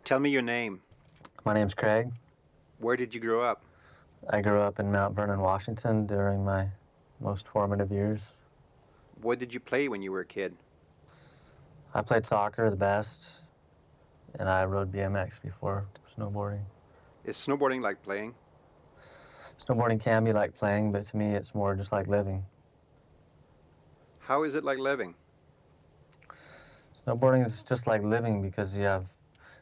Tell me your name. My name's Craig. Where did you grow up? I grew up in Mount Vernon, Washington during my most formative years. What did you play when you were a kid? I played soccer the best, and I rode BMX before snowboarding. Is snowboarding like playing? Snowboarding can be like playing, but to me it's more just like living. How is it like living? Snowboarding is just like living because you have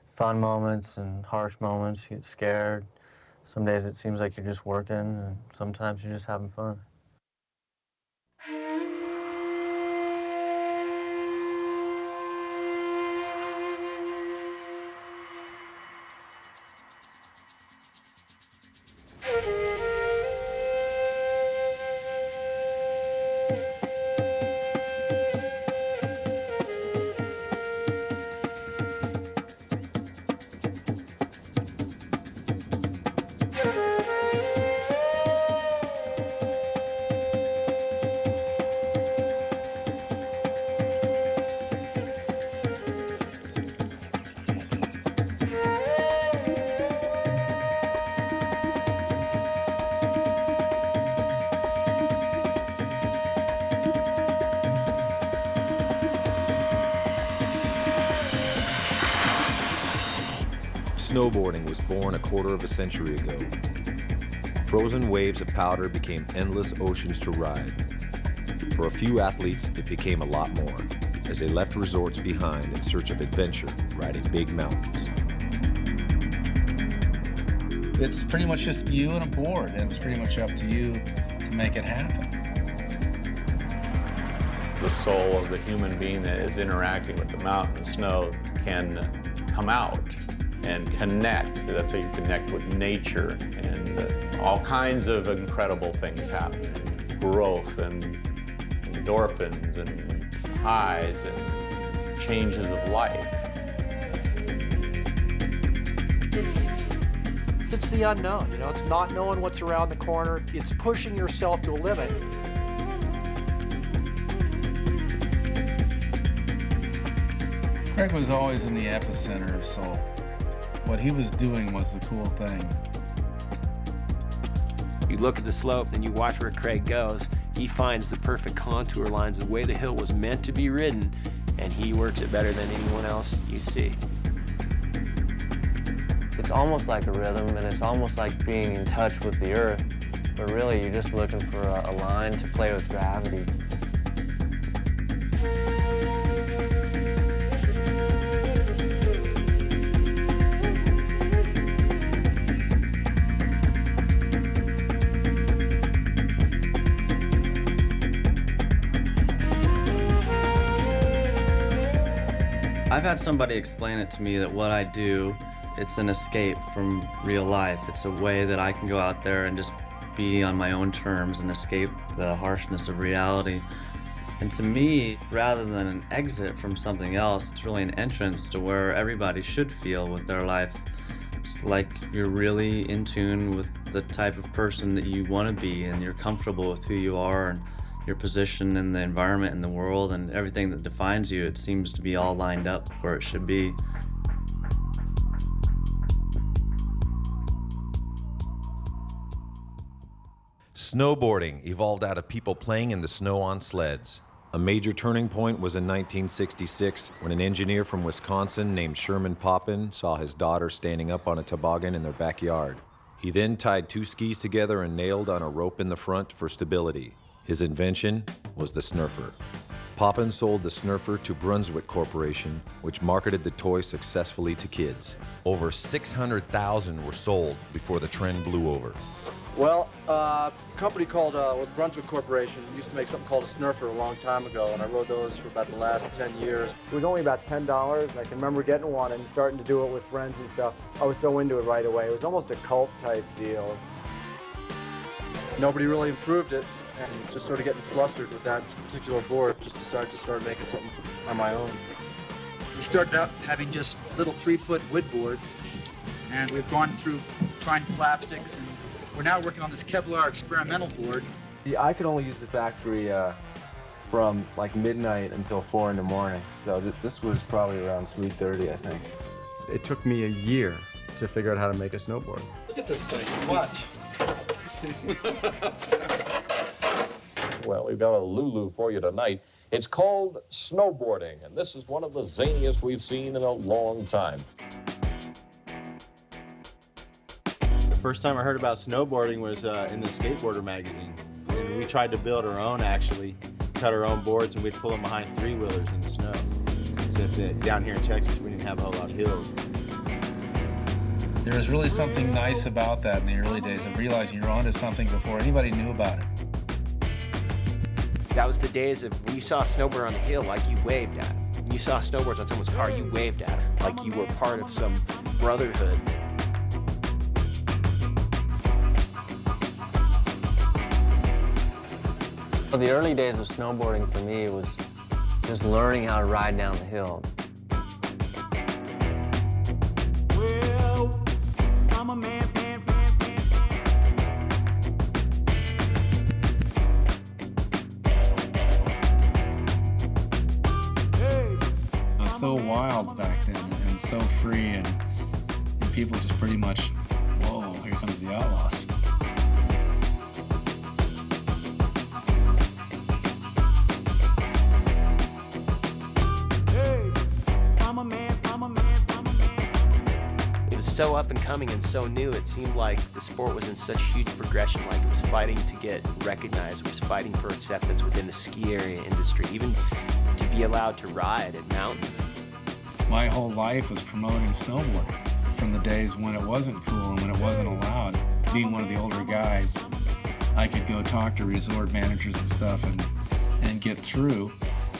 fun moments and harsh moments. You get scared. Some days it seems like you're just working, and sometimes you're just having fun. Snowboarding was born a quarter of a century ago. Frozen waves of powder became endless oceans to ride. For a few athletes, it became a lot more, as they left resorts behind in search of adventure, riding big mountains. It's pretty much just you and a board, and it was pretty much up to you to make it happen. The soul of the human being that is interacting with the mountain and snow can come out and connect. That's how you connect with nature, and all kinds of incredible things happen. Growth and endorphins and highs and changes of life. It's the unknown, it's not knowing what's around the corner. It's pushing yourself to a limit. Craig was always in the epicenter, so what he was doing was the cool thing. You look at the slope and you watch where Craig goes. He finds the perfect contour lines, the way the hill was meant to be ridden, and he works it better than anyone else you see. It's almost like a rhythm, and it's almost like being in touch with the earth, but really you're just looking for a line to play with gravity. I've had somebody explain it to me that what I do, it's an escape from real life. It's a way that I can go out there and just be on my own terms and escape the harshness of reality. And to me, rather than an exit from something else, it's really an entrance to where everybody should feel with their life. It's like you're really in tune with the type of person that you want to be, and you're comfortable with who you are and your position in the environment, in the world, and everything that defines you. It seems to be all lined up where it should be. Snowboarding evolved out of people playing in the snow on sleds. A major turning point was in 1966 when an engineer from Wisconsin named Sherman Poppin saw his daughter standing up on a toboggan in their backyard. He then tied two skis together and nailed on a rope in the front for stability. His invention was the Snurfer. Poppin sold the Snurfer to Brunswick Corporation, which marketed the toy successfully to kids. Over 600,000 were sold before the trend blew over. Well, a company called Brunswick Corporation used to make something called a Snurfer a long time ago, and I rode those for about the last 10 years. It was only about $10, and I can remember getting one and starting to do it with friends and stuff. I was so into it right away. It was almost a cult type deal. Nobody really improved it, and just sort of getting flustered with that particular board, just decided to start making something on my own. We started out having just little 3-foot wood boards, and we've gone through trying plastics, and we're now working on this Kevlar experimental board. I could only use the factory from like midnight until 4 in the morning, so this was probably around 3:30, I think. It took me a year to figure out how to make a snowboard. Look at this thing. Watch. Well, we've got a Lulu for you tonight. It's called snowboarding, and this is one of the zaniest we've seen in a long time. The first time I heard about snowboarding was in the skateboarder magazines. And we tried to build our own, actually, cut our own boards, and we'd pull them behind three-wheelers in the snow. Since down here in Texas, we didn't have a whole lot of hills. There was really something nice about that in the early days of realizing you're onto something before anybody knew about it. That was the days of when you saw a snowboarder on the hill, like you waved at it. When you saw snowboards on someone's car, you waved at it, like you were part of some brotherhood. Well, the early days of snowboarding for me was just learning how to ride down the hill. Well, I'm a man. It was so wild back then and so free, and people just pretty much, whoa, here comes the outlaws. It was so up and coming and so new, it seemed like the sport was in such huge progression, like it was fighting to get recognized, it was fighting for acceptance within the ski area industry, even to be allowed to ride at mountains. My whole life was promoting snowboarding from the days when it wasn't cool and when it wasn't allowed. Being one of the older guys, I could go talk to resort managers and stuff and get through.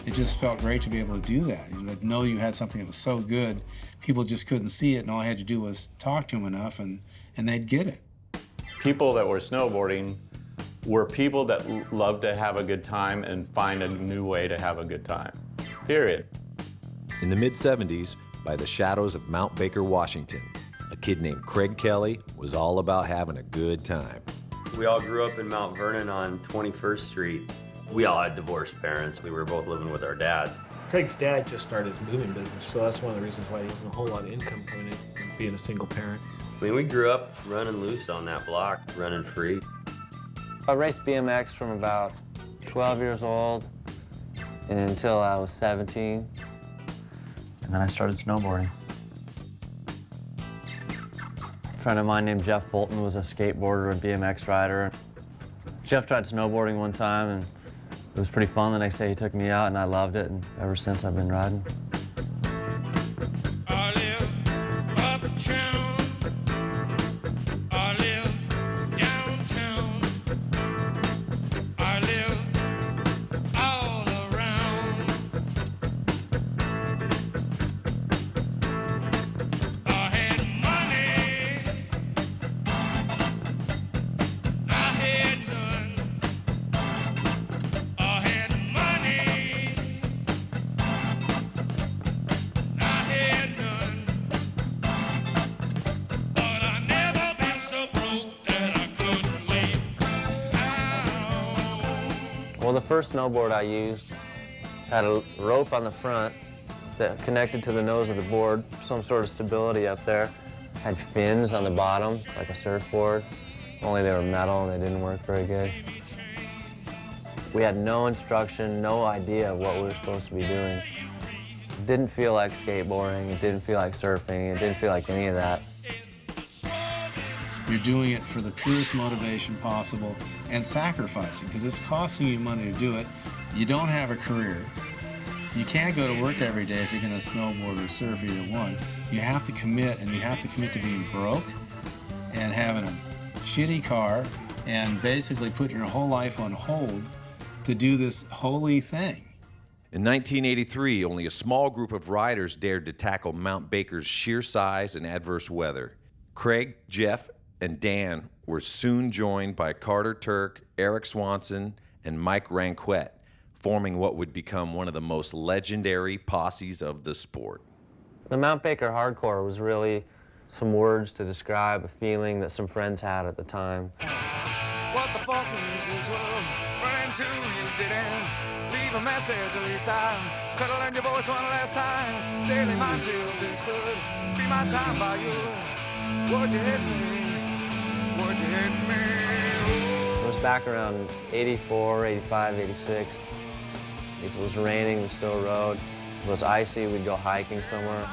It just felt great to be able to do that. You know you had something that was so good, people just couldn't see it, and all I had to do was talk to them enough, and they'd get it. People that were snowboarding were people that loved to have a good time and find a new way to have a good time, period. In the mid-70s, by the shadows of Mount Baker, Washington, a kid named Craig Kelly was all about having a good time. We all grew up in Mount Vernon on 21st Street. We all had divorced parents. We were both living with our dads. Craig's dad just started his moving business, so that's one of the reasons why he wasn't a whole lot of income coming in, being a single parent. I mean, we grew up running loose on that block, running free. I raced BMX from about 12 years old and until I was 17. And then I started snowboarding. A friend of mine named Jeff Fulton was a skateboarder and BMX rider. Jeff tried snowboarding one time, and it was pretty fun. The next day he took me out, and I loved it, and ever since I've been riding. I live uptown. I live downtown. I live all around. I had money. I had none. I had money. I had none. But I never been so broke that I couldn't live. Well, the first snowboard I used had a rope on the front that connected to the nose of the board, some sort of stability up there. Had fins on the bottom, like a surfboard, only they were metal and they didn't work very good. We had no instruction, no idea of what we were supposed to be doing. It didn't feel like skateboarding, it didn't feel like surfing, it didn't feel like any of that. You're doing it for the purest motivation possible and sacrificing, because it's costing you money to do it. You don't have a career. You can't go to work every day if you're going to snowboard or surf, either one. You have to commit, and you have to commit to being broke and having a shitty car and basically putting your whole life on hold to do this holy thing. In 1983, only a small group of riders dared to tackle Mount Baker's sheer size and adverse weather. Craig, Jeff, and Dan were soon joined by Carter Turk, Eric Swanson, and Mike Ranquet, forming what would become one of the most legendary posses of the sport. The Mount Baker hardcore was really some words to describe a feeling that some friends had at the time. What the fuck is this world? Run into you, didn't leave leave a message, at least I could have learned your voice one last time. Daily minefield, this could be my time by you. Would you hit me? Would you hit me? It was back around 84, 85, 86. If it was raining, we still rode. If it was icy, we'd go hiking somewhere.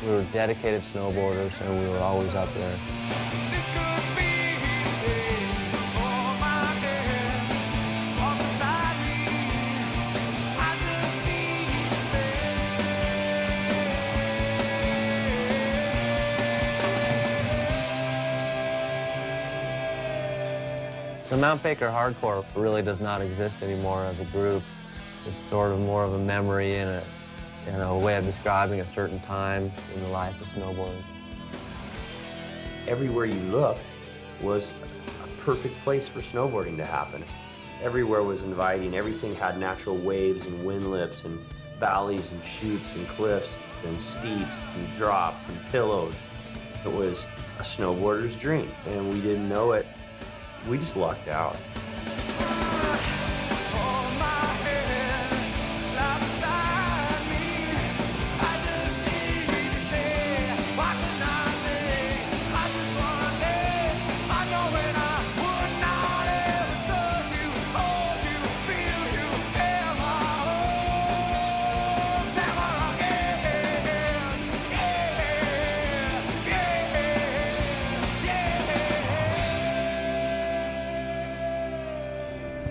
We were dedicated snowboarders, and we were always up there. This could be the day for my head or beside me. I just need to stay. The Mount Baker hardcore really does not exist anymore as a group. It's sort of more of a memory and a way of describing a certain time in the life of snowboarding. Everywhere you looked was a perfect place for snowboarding to happen. Everywhere was inviting. Everything had natural waves and wind lips and valleys and chutes and cliffs and steeps and drops and pillows. It was a snowboarder's dream, and we didn't know it. We just lucked out.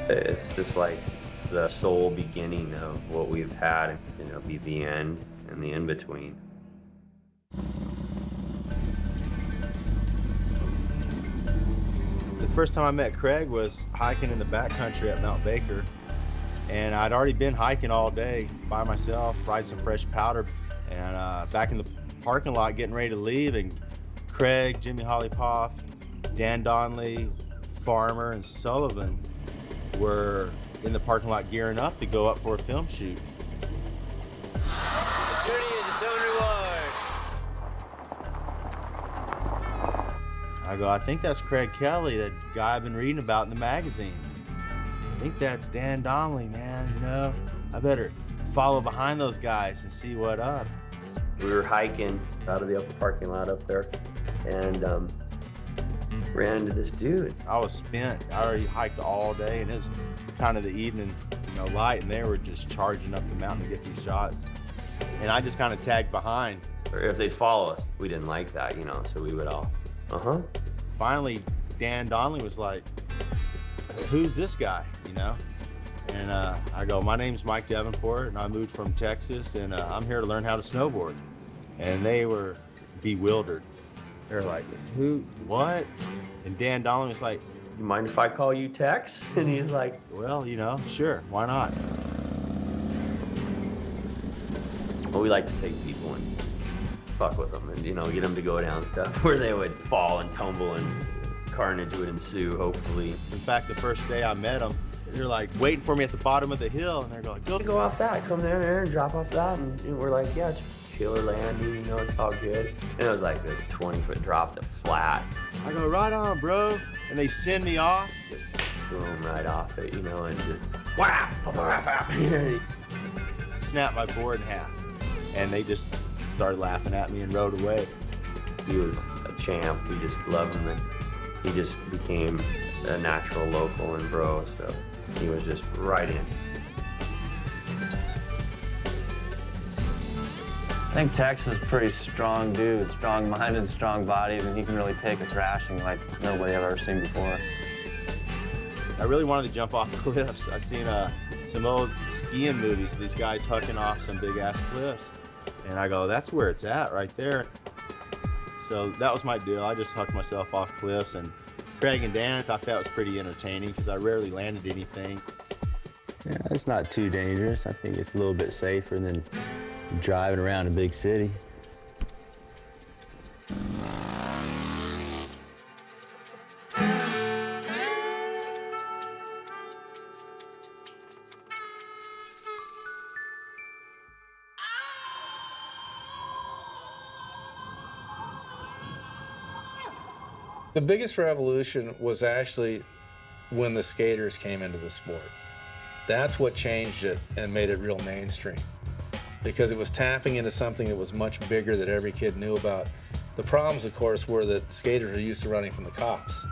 It's just like the sole beginning of what we've had, you know, be the end and the in-between. The first time I met Craig was hiking in the backcountry at Mount Baker. And I'd already been hiking all day by myself, riding some fresh powder. And back in the parking lot getting ready to leave, and Craig, Jimmy Hollypoff, Dan Donnelly, Farmer, and Sullivan were in the parking lot gearing up to go up for a film shoot. The journey is its own reward. I go, I think that's Craig Kelly, that guy I've been reading about in the magazine. I think that's Dan Donnelly, man, you know? I better follow behind those guys and see what up. We were hiking out of the upper parking lot up there and ran into this dude. I was spent. I already hiked all day, and it was kind of the evening, you know, light, and they were just charging up the mountain to get these shots. And I just kind of tagged behind. Or if they'd follow us, we didn't like that, you know, so we would all, Finally, Dan Donnelly was like, who's this guy, you know? And I go, my name's Mike Davenport, and I moved from Texas, and I'm here to learn how to snowboard. And they were bewildered. They're like, who, what? And Dan Donnelly was like, you mind if I call you Tex? And he's like, well, you know, sure, why not? Well, we like to take people and fuck with them and, you know, get them to go down stuff where they would fall and tumble and carnage would ensue, hopefully. In fact, the first day I met them, they're like waiting for me at the bottom of the hill, and they're going, go off that, come down there and drop off that. And we're like, yeah, it's killer landing, you know, it's all good. And it was like this 20-foot drop to flat. I go, right on, bro. And they send me off. Just boom, right off it, you know, and just whap. Snapped my board in half. And they just started laughing at me and rode away. He was a champ. We just loved him. And he just became a natural local and bro, so he was just right in. I think Tex is a pretty strong dude, strong-minded, strong body, and he can really take a thrashing like nobody I've ever seen before. I really wanted to jump off cliffs. I've seen some old skiing movies of these guys hucking off some big-ass cliffs. And I go, that's where it's at, right there. So that was my deal. I just hucked myself off cliffs, and Craig and Dan thought that was pretty entertaining because I rarely landed anything. Yeah, it's not too dangerous. I think it's a little bit safer than driving around a big city. The biggest revolution was actually when the skaters came into the sport. That's what changed it and made it real mainstream, because it was tapping into something that was much bigger that every kid knew about. The problems, of course, were that skaters are used to running from the cops.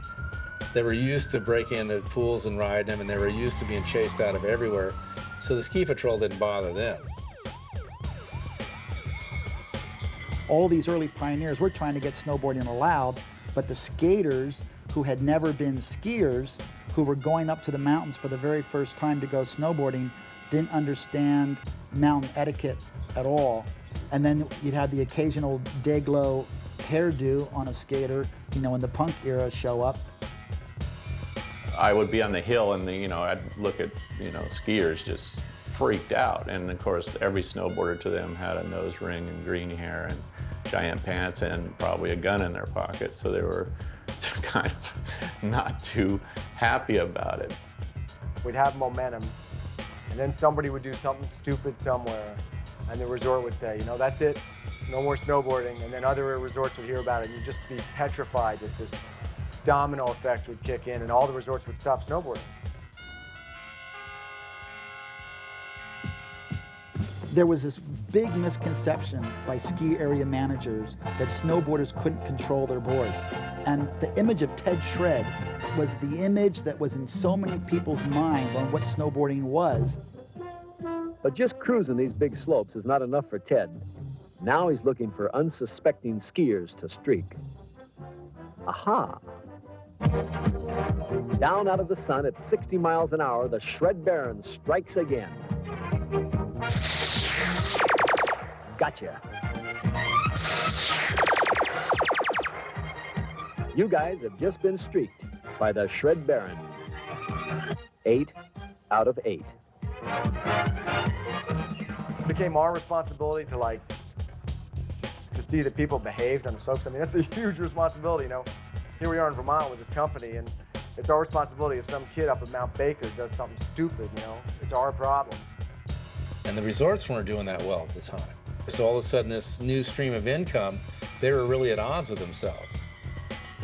They were used to breaking into pools and riding them, and they were used to being chased out of everywhere, so the ski patrol didn't bother them. All these early pioneers were trying to get snowboarding allowed, but the skaters who had never been skiers, who were going up to the mountains for the very first time to go snowboarding, didn't understand mountain etiquette at all. And then you'd have the occasional day-glow hairdo on a skater, you know, when the punk era show up. I would be on the hill and, I'd look at, skiers just freaked out. And of course, every snowboarder to them had a nose ring and green hair and giant pants and probably a gun in their pocket. So they were kind of not too happy about it. We'd have momentum, and then somebody would do something stupid somewhere, and the resort would say, that's it, no more snowboarding. And then other resorts would hear about it, and you'd just be petrified that this domino effect would kick in, and all the resorts would stop snowboarding. There was this big misconception by ski area managers that snowboarders couldn't control their boards. And the image of Ted Shred was the image that was in so many people's minds on what snowboarding was. But just cruising these big slopes is not enough for Ted. Now he's looking for unsuspecting skiers to streak. Aha! Down out of the sun at 60 miles an hour, the Shred Baron strikes again. Gotcha. You guys have just been streaked by the Shred Baron. 8 out of 8. It became our responsibility to see that people behaved on the slopes. I mean, that's a huge responsibility, Here we are in Vermont with this company, and it's our responsibility if some kid up at Mount Baker does something stupid, It's our problem. And the resorts weren't doing that well at the time. So all of a sudden, this new stream of income, they were really at odds with themselves.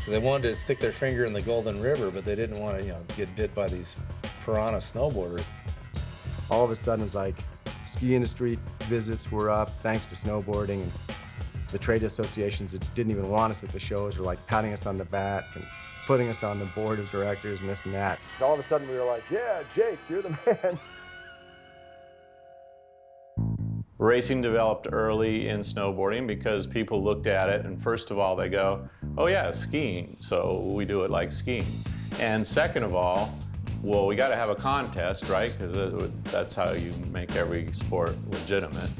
So they wanted to stick their finger in the Golden River, but they didn't want to, get bit by these piranha snowboarders. All of a sudden, it's like ski industry visits were up thanks to snowboarding, and the trade associations that didn't even want us at the shows were patting us on the back and putting us on the board of directors and this and that. So all of a sudden, we were like, yeah, Jake, you're the man. Racing developed early in snowboarding because people looked at it and first of all they go, oh yeah, skiing, so we do it like skiing. And second of all, well, we got to have a contest, right? Because that's how you make every sport legitimate.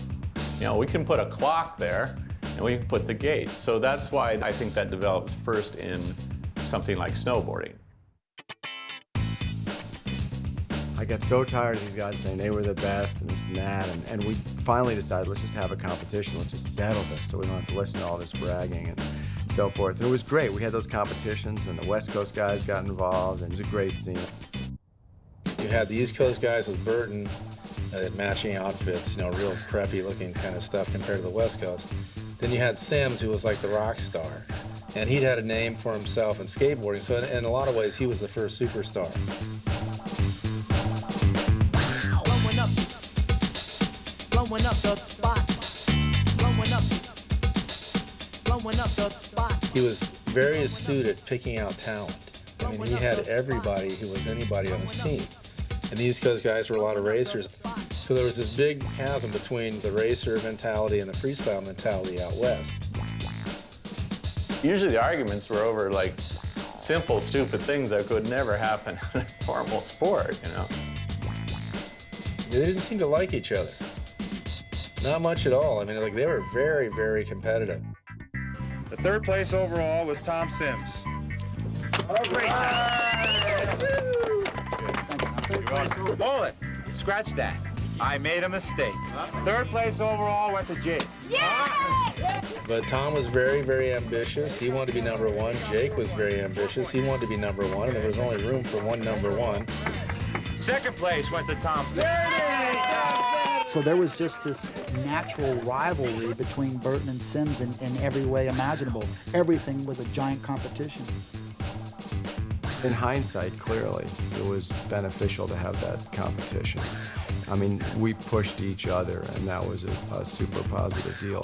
We can put a clock there and we can put the gate. So that's why I think that develops first in something like snowboarding. I got so tired of these guys saying they were the best and this and that, and we finally decided, let's just have a competition, let's just settle this so we don't have to listen to all this bragging and so forth. And it was great. We had those competitions, and the West Coast guys got involved, and it was a great scene. You had the East Coast guys with Burton, matching outfits, real preppy looking kind of stuff compared to the West Coast. Then you had Sims, who was like the rock star, and he'd had a name for himself in skateboarding, so in a lot of ways he was the first superstar. Blowing up the spot. Blowing up the spot. He was very astute at picking out talent. I mean, he had everybody who was anybody on his team. And the East Coast guys were a lot of racers. So there was this big chasm between the racer mentality and the freestyle mentality out west. Usually the arguments were over simple, stupid things that could never happen in a normal sport, They didn't seem to like each other. Not much at all. I mean, they were very, very competitive. The third place overall was Tom Sims. Great job. Hold it. Scratch that. I made a mistake. Third place overall went to Jake. But Tom was very, very ambitious. He wanted to be number one. Jake was very ambitious. He wanted to be number one, and there was only room for one number one. Second place went to Tom Sims. So there was just this natural rivalry between Burton and Sims in every way imaginable. Everything was a giant competition. In hindsight, clearly, it was beneficial to have that competition. I mean, we pushed each other, and that was a super positive deal.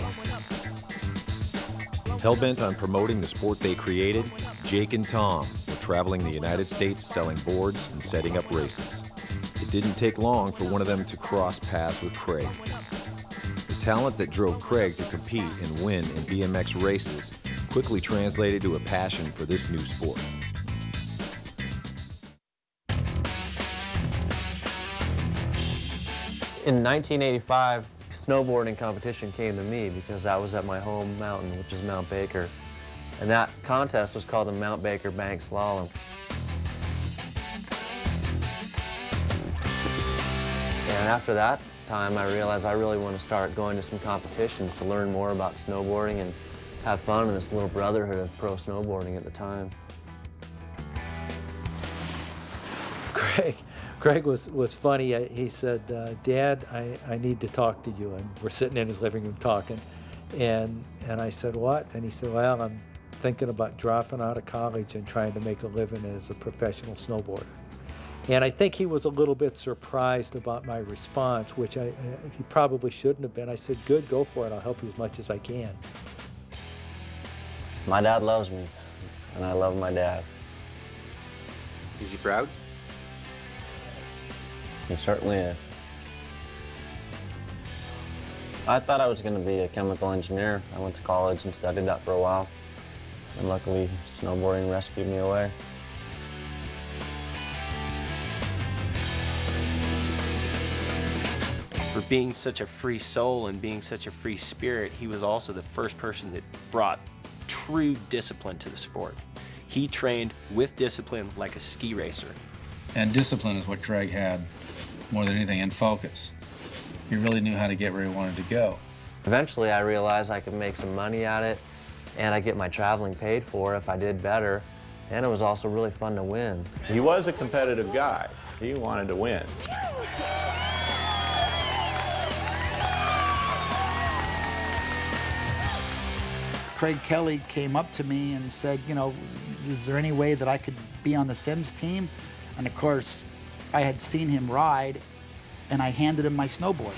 Hell-bent on promoting the sport they created, Jake and Tom were traveling the United States selling boards and setting up races. It didn't take long for one of them to cross paths with Craig. The talent that drove Craig to compete and win in BMX races quickly translated to a passion for this new sport. In 1985, snowboarding competition came to me because I was at my home mountain, which is Mount Baker. And that contest was called the Mount Baker Bank Slalom. And after that time, I realized I really want to start going to some competitions to learn more about snowboarding and have fun in this little brotherhood of pro snowboarding at the time. Craig was funny. He said, Dad, I need to talk to you. And we're sitting in his living room talking. And I said, what? And he said, well, I'm thinking about dropping out of college and trying to make a living as a professional snowboarder. And I think he was a little bit surprised about my response, which he probably shouldn't have been. I said, good, go for it. I'll help you as much as I can. My dad loves me, and I love my dad. Is he proud? He certainly is. I thought I was going to be a chemical engineer. I went to college and studied that for a while. And luckily, snowboarding rescued me away. For being such a free soul and being such a free spirit, he was also the first person that brought true discipline to the sport. He trained with discipline like a ski racer. And discipline is what Craig had more than anything, and focus. He really knew how to get where he wanted to go. Eventually, I realized I could make some money at it, and I'd get my traveling paid for if I did better, and it was also really fun to win. He was a competitive guy. He wanted to win. Craig Kelly came up to me and said, you know, is there any way that I could be on the Sims team? And of course, I had seen him ride, and I handed him my snowboard.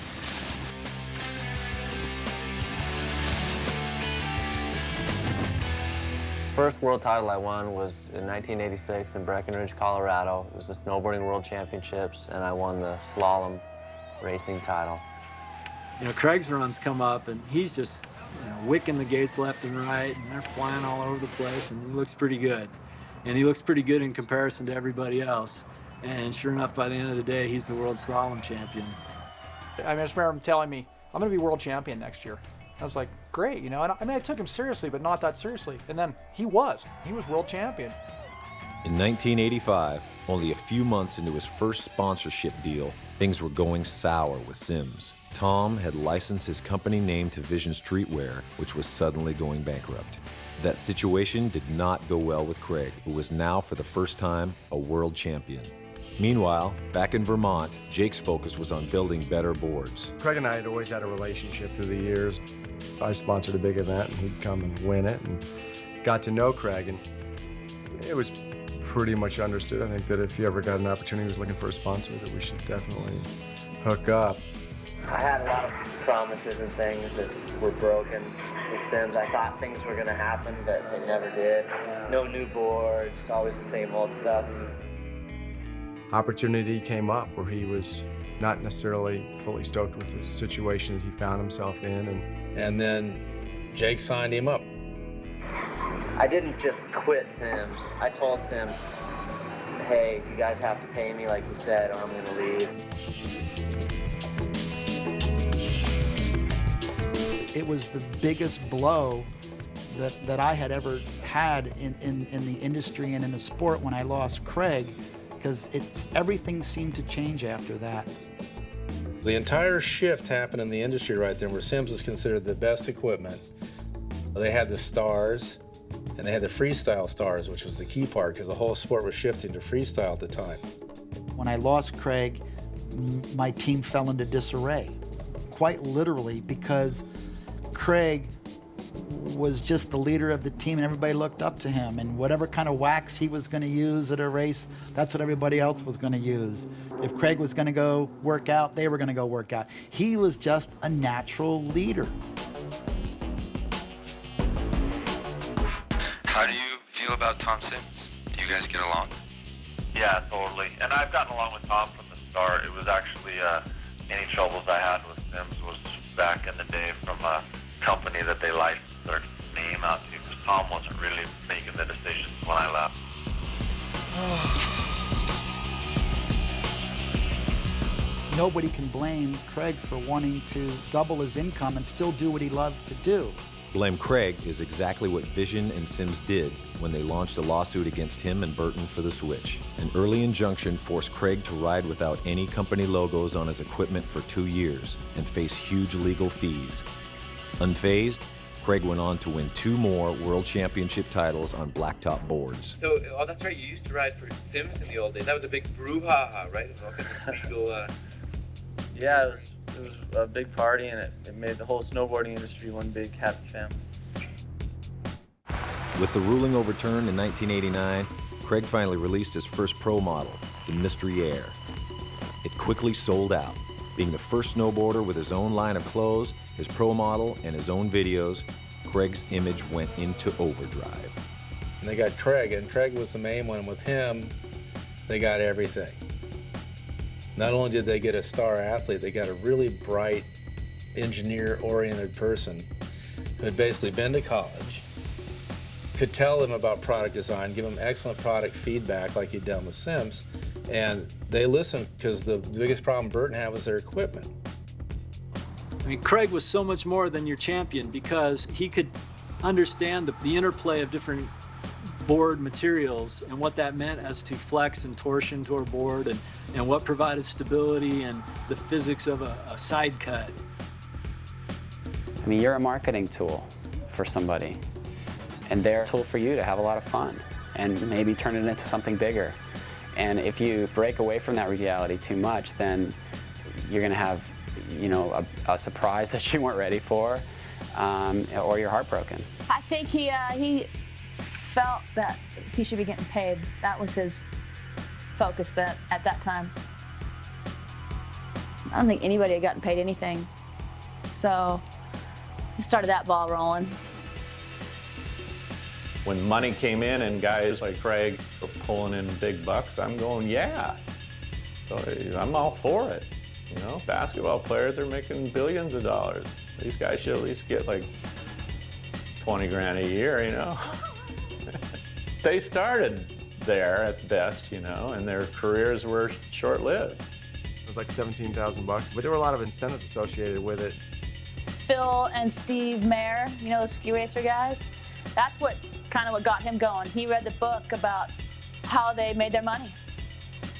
First world title I won was in 1986 in Breckenridge, Colorado. It was the Snowboarding World Championships, and I won the slalom racing title. You know, Craig's runs come up, and he's just wicking the gates left and right, and they're flying all over the place, and he looks pretty good. And he looks pretty good in comparison to everybody else. And sure enough, by the end of the day, he's the world slalom champion. I just remember him telling me, I'm going to be world champion next year. I was like, great, you know. And I mean, I took him seriously, but not that seriously. And then he was world champion. In 1985, only a few months into his first sponsorship deal, things were going sour with Sims. Tom had licensed his company name to Vision Streetwear, which was suddenly going bankrupt. That situation did not go well with Craig, who was now for the first time a world champion. Meanwhile, back in Vermont, Jake's focus was on building better boards. Craig and I had always had a relationship through the years. I sponsored a big event, and he'd come and win it, and got to know Craig, and it was pretty much understood, I think, that if he ever got an opportunity, he was looking for a sponsor, that we should definitely hook up. I had a lot of promises and things that were broken with Sims. I thought things were going to happen, but they never did. No new boards, always the same old stuff. Opportunity came up where he was not necessarily fully stoked with the situation that he found himself in. And then Jake signed him up. I didn't just quit Sims. I told Sims, hey, you guys have to pay me like you said, or I'm going to leave. It was the biggest blow that I had ever had in the industry and in the sport when I lost Craig, because everything seemed to change after that. The entire shift happened in the industry right there, where Sims was considered the best equipment. They had the stars, and they had the freestyle stars, which was the key part, because the whole sport was shifting to freestyle at the time. When I lost Craig, my team fell into disarray, quite literally, because Craig was just the leader of the team, and everybody looked up to him. And whatever kind of wax he was going to use at a race, that's what everybody else was going to use. If Craig was going to go work out, they were going to go work out. He was just a natural leader. How do you feel about Tom Sims? Do you guys get along? Yeah, totally. And I've gotten along with Tom from the start. It was actually any troubles I had with Sims was back in the day from a company that they licensed their name out to, because Tom wasn't really making the decisions when I left. Nobody can blame Craig for wanting to double his income and still do what he loved to do. Blame Craig is exactly what Vision and Sims did when they launched a lawsuit against him and Burton for the Switch. An early injunction forced Craig to ride without any company logos on his equipment for 2 years and face huge legal fees. Unfazed, Craig went on to win 2 more World Championship titles on blacktop boards. So, oh, that's right, you used to ride for Sims in the old days. That was a big brouhaha, right? It was all kinds of legal... Yeah, it was a big party, and it made the whole snowboarding industry one big happy family. With the ruling overturned in 1989, Craig finally released his first pro model, the Mystery Air. It quickly sold out. Being the first snowboarder with his own line of clothes, his pro model, and his own videos, Craig's image went into overdrive. And they got Craig, and Craig was the main one. With him, they got everything. Not only did they get a star athlete, they got a really bright, engineer-oriented person who had basically been to college, could tell them about product design, give them excellent product feedback like he'd done with Sims, and they listened because the biggest problem Burton had was their equipment. I mean, Craig was so much more than your champion because he could understand the interplay of different board materials and what that meant as to flex and torsion to our board and what provided stability and the physics of a side cut. I mean, you're a marketing tool for somebody, and they're a tool for you to have a lot of fun and maybe turn it into something bigger. And if you break away from that reality too much, then you're going to have, you know, a surprise that you weren't ready for, or you're heartbroken. I think he felt that he should be getting paid. That was his focus at that time. I don't think anybody had gotten paid anything. So he started that ball rolling. When money came in and guys like Craig were pulling in big bucks, I'm going, yeah. So I'm all for it. You know, basketball players are making billions of dollars. These guys should at least get like 20 grand a year, you know? They started there at best, you know, and their careers were short-lived. It was like $17,000, but there were a lot of incentives associated with it. Phil and Steve Mayer, you know, those ski racer guys, that's what got him going. He read the book about how they made their money.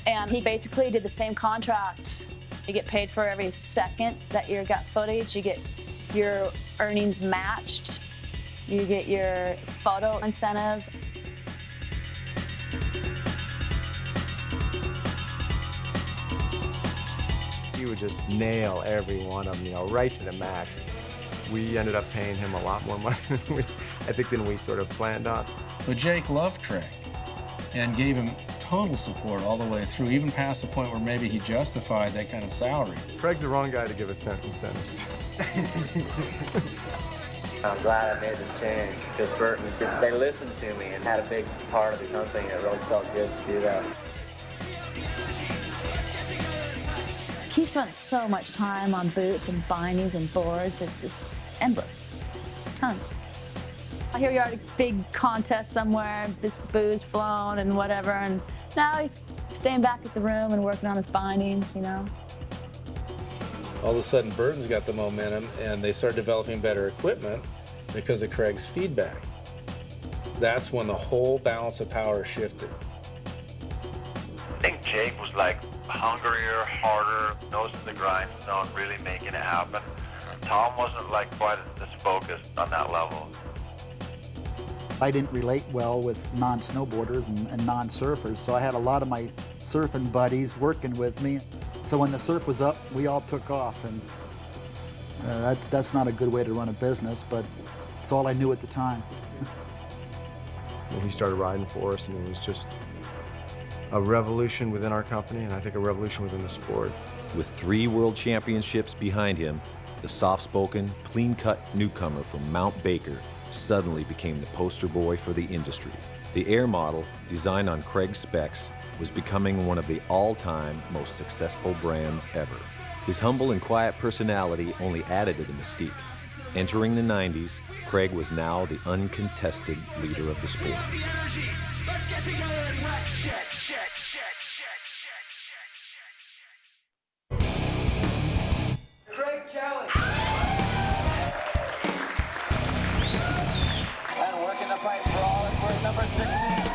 And he basically did the same contract. You get paid for every second that you got footage. You get your earnings matched. You get your photo incentives. He would just nail every one of them, you know, right to the max. We ended up paying him a lot more money than we sort of planned on. But Jake loved Craig and gave him total support all the way through, even past the point where maybe he justified that kind of salary. Craig's the wrong guy to give us incentives to. I'm glad I made the change because Burton, they listened to me and had a big part of the company. It really felt good to do that. He spent so much time on boots and bindings and boards. It's just endless. Tons. Here we are at a big contest somewhere, this booze flown and whatever, and now he's staying back at the room and working on his bindings, you know. All of a sudden, Burton's got the momentum, and they start developing better equipment because of Craig's feedback. That's when the whole balance of power shifted. I think Jake was like hungrier, harder, nose to the grindstone, really making it happen. Tom wasn't like quite as focused on that level. I didn't relate well with non-snowboarders and non-surfers, so I had a lot of my surfing buddies working with me. So when the surf was up, we all took off, and that's not a good way to run a business, but That's all I knew at the time. And he started riding for us, and it was just a revolution within our company, and I think a revolution within the sport. With 3 world championships behind him, the soft-spoken, clean-cut newcomer from Mount Baker suddenly became the poster boy for the industry. The Air model, designed on Craig's specs, was becoming one of the all-time most successful brands ever. His humble and quiet personality only added to the mystique. Entering the 90s, Craig was now the uncontested leader of the sport. Let's get together and wreck shit. Craig Kelly. And working the pipe for all is for number 16,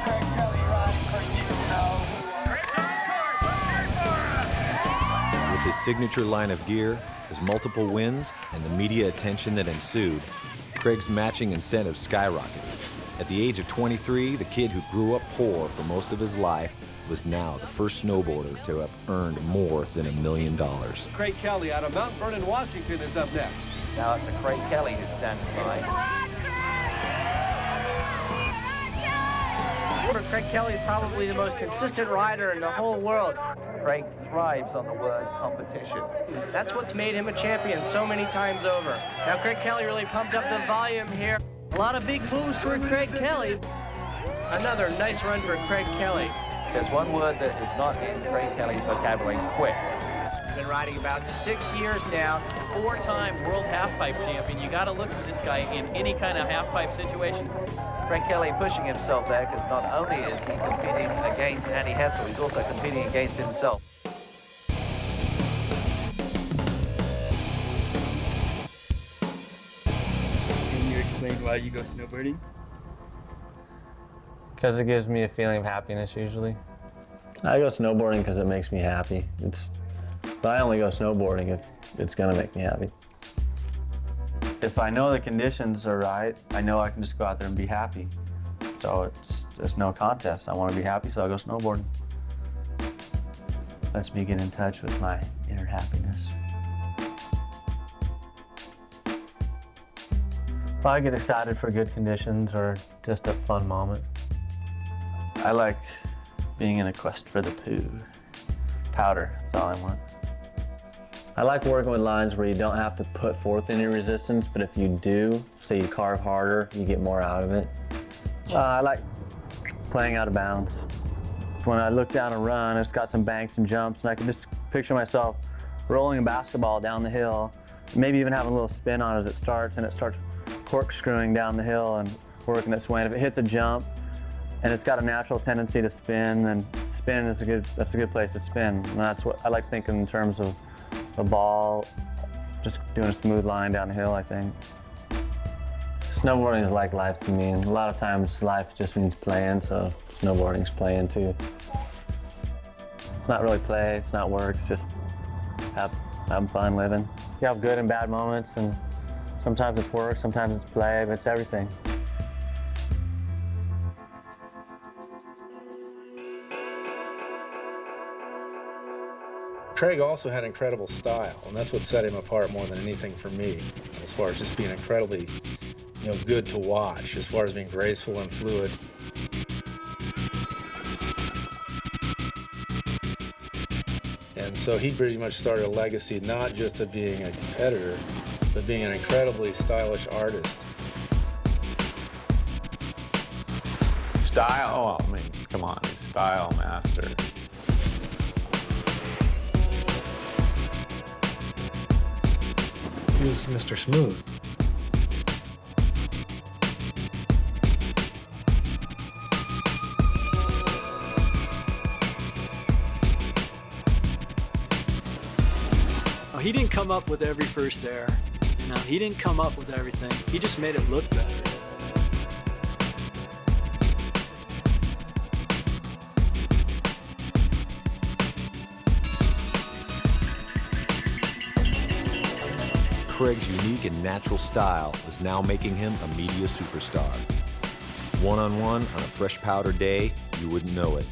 Craig Kelly, riding for you know. With his signature line of gear, his multiple wins, and the media attention that ensued, Craig's matching incentives skyrocketed. At the age of 23, the kid who grew up poor for most of his life was now the first snowboarder to have earned more than $1 million. Craig Kelly out of Mount Vernon, Washington is up next. Now it's a Craig Kelly who's standing by. Craig Kelly is probably the most consistent rider in the whole world. Craig thrives on the word competition. That's what's made him a champion so many times over. Now Craig Kelly really pumped up the volume here. A lot of big moves for Craig Kelly. Another nice run for Craig Kelly. There's one word that is not in Craig Kelly's vocabulary, quick. He's been riding about 6 years now. 4-time world halfpipe champion. You got to look for this guy in any kind of halfpipe situation. Craig Kelly pushing himself there because not only is he competing against Andy Hetzel, he's also competing against himself. Can you explain why you go snowboarding? Because it gives me a feeling of happiness usually. I go snowboarding because it makes me happy. But I only go snowboarding if it's gonna make me happy. If I know the conditions are right, I know I can just go out there and be happy. So it's no contest. I want to be happy, so I go snowboarding. Lets me get in touch with my inner happiness. I get excited for good conditions or just a fun moment. I like being in a quest for the powder. That's all I want. I like working with lines where you don't have to put forth any resistance, but if you do, say you carve harder, you get more out of it. I like playing out of bounds. When I look down a run, it's got some banks and jumps, and I can just picture myself rolling a basketball down the hill, maybe even having a little spin on it as it starts, and it starts corkscrewing down the hill and working its way. And if it hits a jump, and it's got a natural tendency to spin, then spin is that's a good place to spin. And that's what I like thinking in terms of the ball, just doing a smooth line down the hill, I think. Snowboarding is like life to me, and a lot of times life just means playing, so snowboarding's playing too. It's not really play, it's not work, it's just having fun living. You have good and bad moments, and sometimes it's work, sometimes it's play, but it's everything. Craig also had incredible style, and that's what set him apart more than anything for me, as far as just being incredibly, good to watch, as far as being graceful and fluid. And so he pretty much started a legacy not just of being a competitor, but being an incredibly stylish artist. Style, oh, I mean, come on, style master. He was Mr. Smooth. He didn't come up with every first air. He didn't come up with everything. He just made it look better. Craig's unique and natural style was now making him a media superstar. One-on-one on a fresh powder day, you wouldn't know it.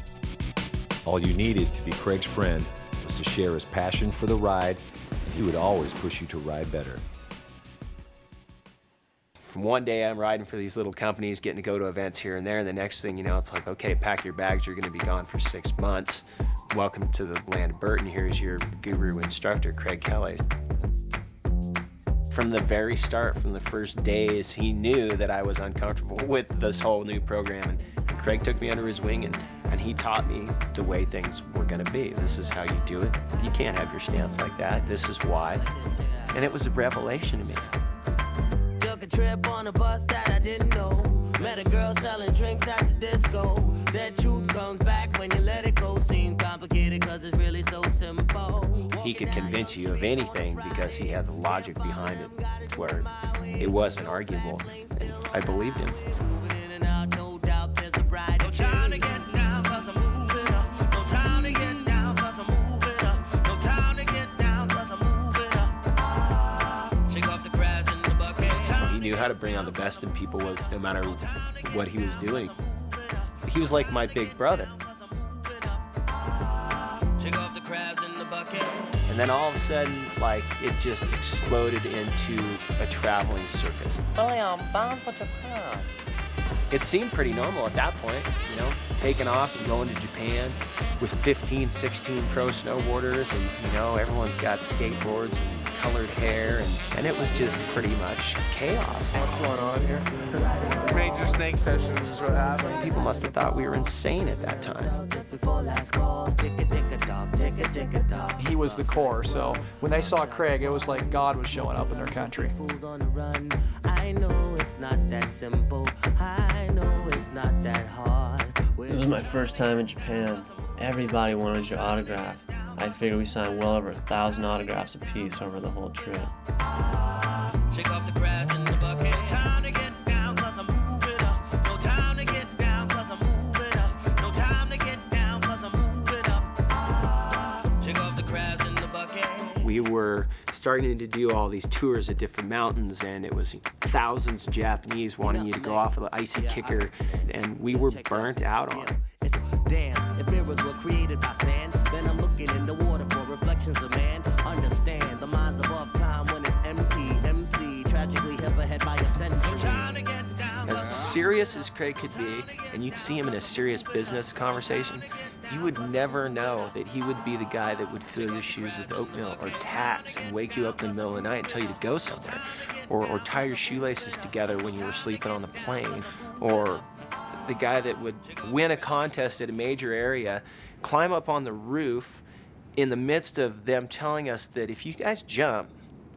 All you needed to be Craig's friend was to share his passion for the ride, and he would always push you to ride better. one day I'm riding for these little companies, getting to go to events here and there, and the next thing you know, it's like, okay, pack your bags, you're gonna be gone for 6 months. Welcome to the land of Burton. Here's your guru instructor, Craig Kelly. From the very start, from the first days, he knew that I was uncomfortable with this whole new program. And Craig took me under his wing and he taught me the way things were gonna be. This is how you do it. You can't have your stance like that. This is why. And it was a revelation to me. Took a trip on a bus that I didn't know. Met a girl selling drinks at the disco. That truth comes back when you let it go. Seems complicated cause it's really so simple. He could convince you of anything because he had the logic behind it where it wasn't arguable. And I believed him. He knew how to bring out the best in people no matter what he was doing. He was like my big brother. And then all of a sudden, like, it just exploded into a traveling circus. I'm bound for Japan. It seemed pretty normal at that point, you know, taking off and going to Japan with 15, 16 pro snowboarders, and, you know, everyone's got skateboards and colored hair, and it was just pretty much chaos. What's going on here? Major snake sessions is what happened. People must have thought we were insane at that time. He was the core, so when they saw Craig, it was like God was showing up in their country. I know it's not that simple. I know it's not that hard. It was my first time in Japan. Everybody wanted your autograph. I figured we signed well over 1,000 autographs a piece over the whole trip. Shake off the grass in the bucket. Time to get down, cause I'm moving up. No time to get down, cause I'm moving up. No time to get down, cause I'm moving up. Shake off the grass in the bucket. We were starting to do all these tours of different mountains, and it was thousands of Japanese wanting you to go off of the icy kicker, and we were burnt out on it. Damn, if mirrors were created by sand, then I'm looking in the water for reflections of man. Understand, the mind's above time when it's empty. MC, tragically hip ahead by a century. As serious as Craig could be, and you'd see him in a serious business conversation, you would never know that he would be the guy that would fill your shoes with oatmeal or tacks and wake you up in the middle of the night and tell you to go somewhere, or tie your shoelaces together when you were sleeping on the plane, or the guy that would win a contest at a major area, climb up on the roof in the midst of them telling us that if you guys jump,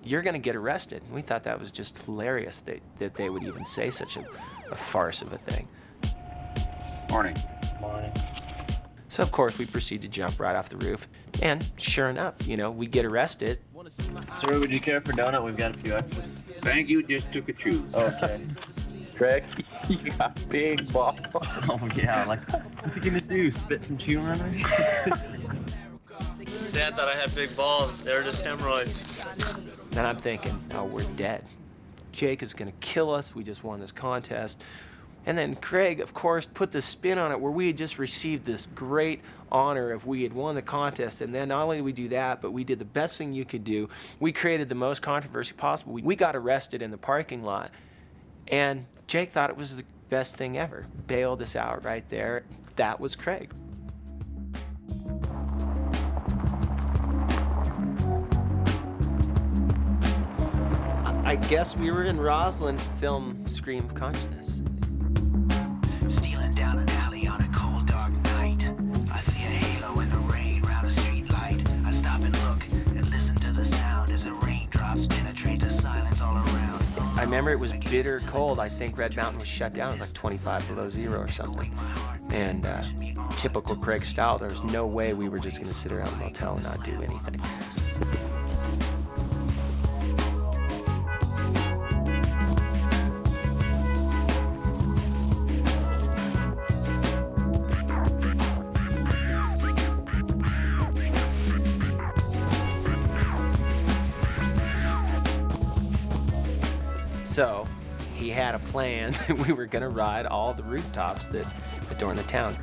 you're gonna get arrested. We thought that was just hilarious that they would even say such a farce of a thing. Morning. Morning. So of course we proceed to jump right off the roof, and sure enough, you know, we get arrested. Sir, would you care for a donut? We've got a few extras. Thank you, just took a chew. Okay. Craig, you got big balls. Oh yeah, like, what's he gonna do, spit some chew on me? Dad thought I had big balls. They were just hemorrhoids. Then I'm thinking, oh, we're dead. Jake is gonna kill us. We just won this contest. And then Craig, of course, put the spin on it where we had just received this great honor of we had won the contest. And then not only did we do that, but we did the best thing you could do. We created the most controversy possible. We got arrested in the parking lot. And Jake thought it was the best thing ever. Bailed us out right there. That was Craig. I guess we were in Roslyn to film Scream of Consciousness. Stealing down an alley on a cold, dark night. I see a halo in the rain round a street light. I stop and look and listen to the sound as the raindrops penetrate the silence all around. I remember it was bitter cold. I think Red Mountain was shut down. It was like 25 below zero or something. And typical Craig style, there was no way we were just going to sit around the motel and not do anything. So he had a plan that we were going to ride all the rooftops that adorn the town.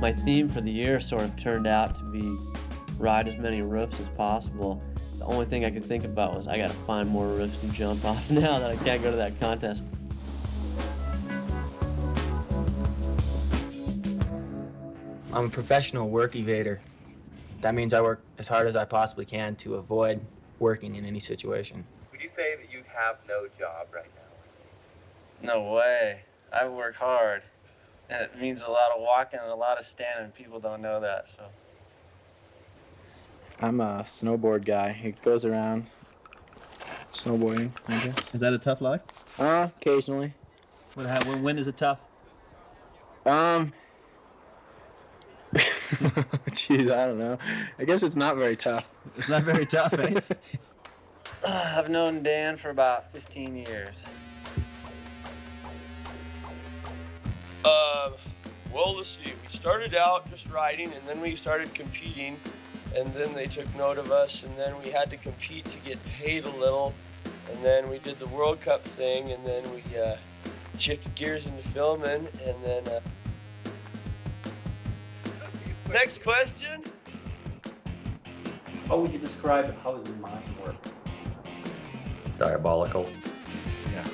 My theme for the year sort of turned out to be ride as many roofs as possible. The only thing I could think about was I gotta find more roofs to jump off now that I can't go to that contest. I'm a professional work evader. That means I work as hard as I possibly can to avoid working in any situation. Would you say that you have no job right now? No way. I work hard. And it means a lot of walking and a lot of standing. People don't know that, so. I'm a snowboard guy. He goes around snowboarding, I guess. Is that a tough life? Occasionally. When is it tough? Jeez, I don't know. I guess it's not very tough. It's not very tough, eh? I've known Dan for about 15 years. Well, let's see. We started out just riding, and then we started competing, and then they took note of us, and then we had to compete to get paid a little, and then we did the World Cup thing, and then we shifted gears into filming, and then... Next question. How would you describe how his mind works? Diabolical. Yeah.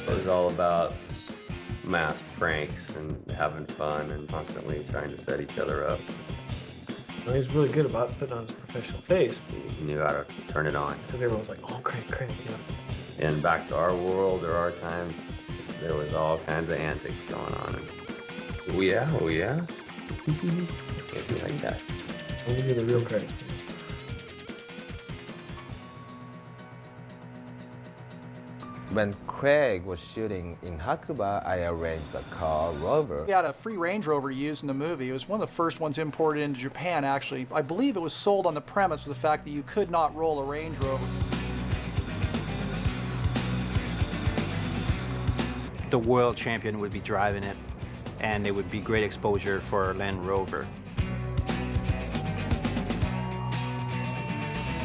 It was all about mass pranks and having fun and constantly trying to set each other up. Well, he's really good about putting on his professional face. He knew how to turn it on. Because everyone was like, oh, Craig, you know. And back to our world or our time, there was all kinds of antics going on. And, oh yeah. Can't be like that. Only you're the real Craig. When Craig was shooting in Hakuba, I arranged a car, Rover. We had a free Range Rover used in the movie. It was one of the first ones imported into Japan, actually. I believe it was sold on the premise of the fact that you could not roll a Range Rover. The world champion would be driving it, and it would be great exposure for Land Rover.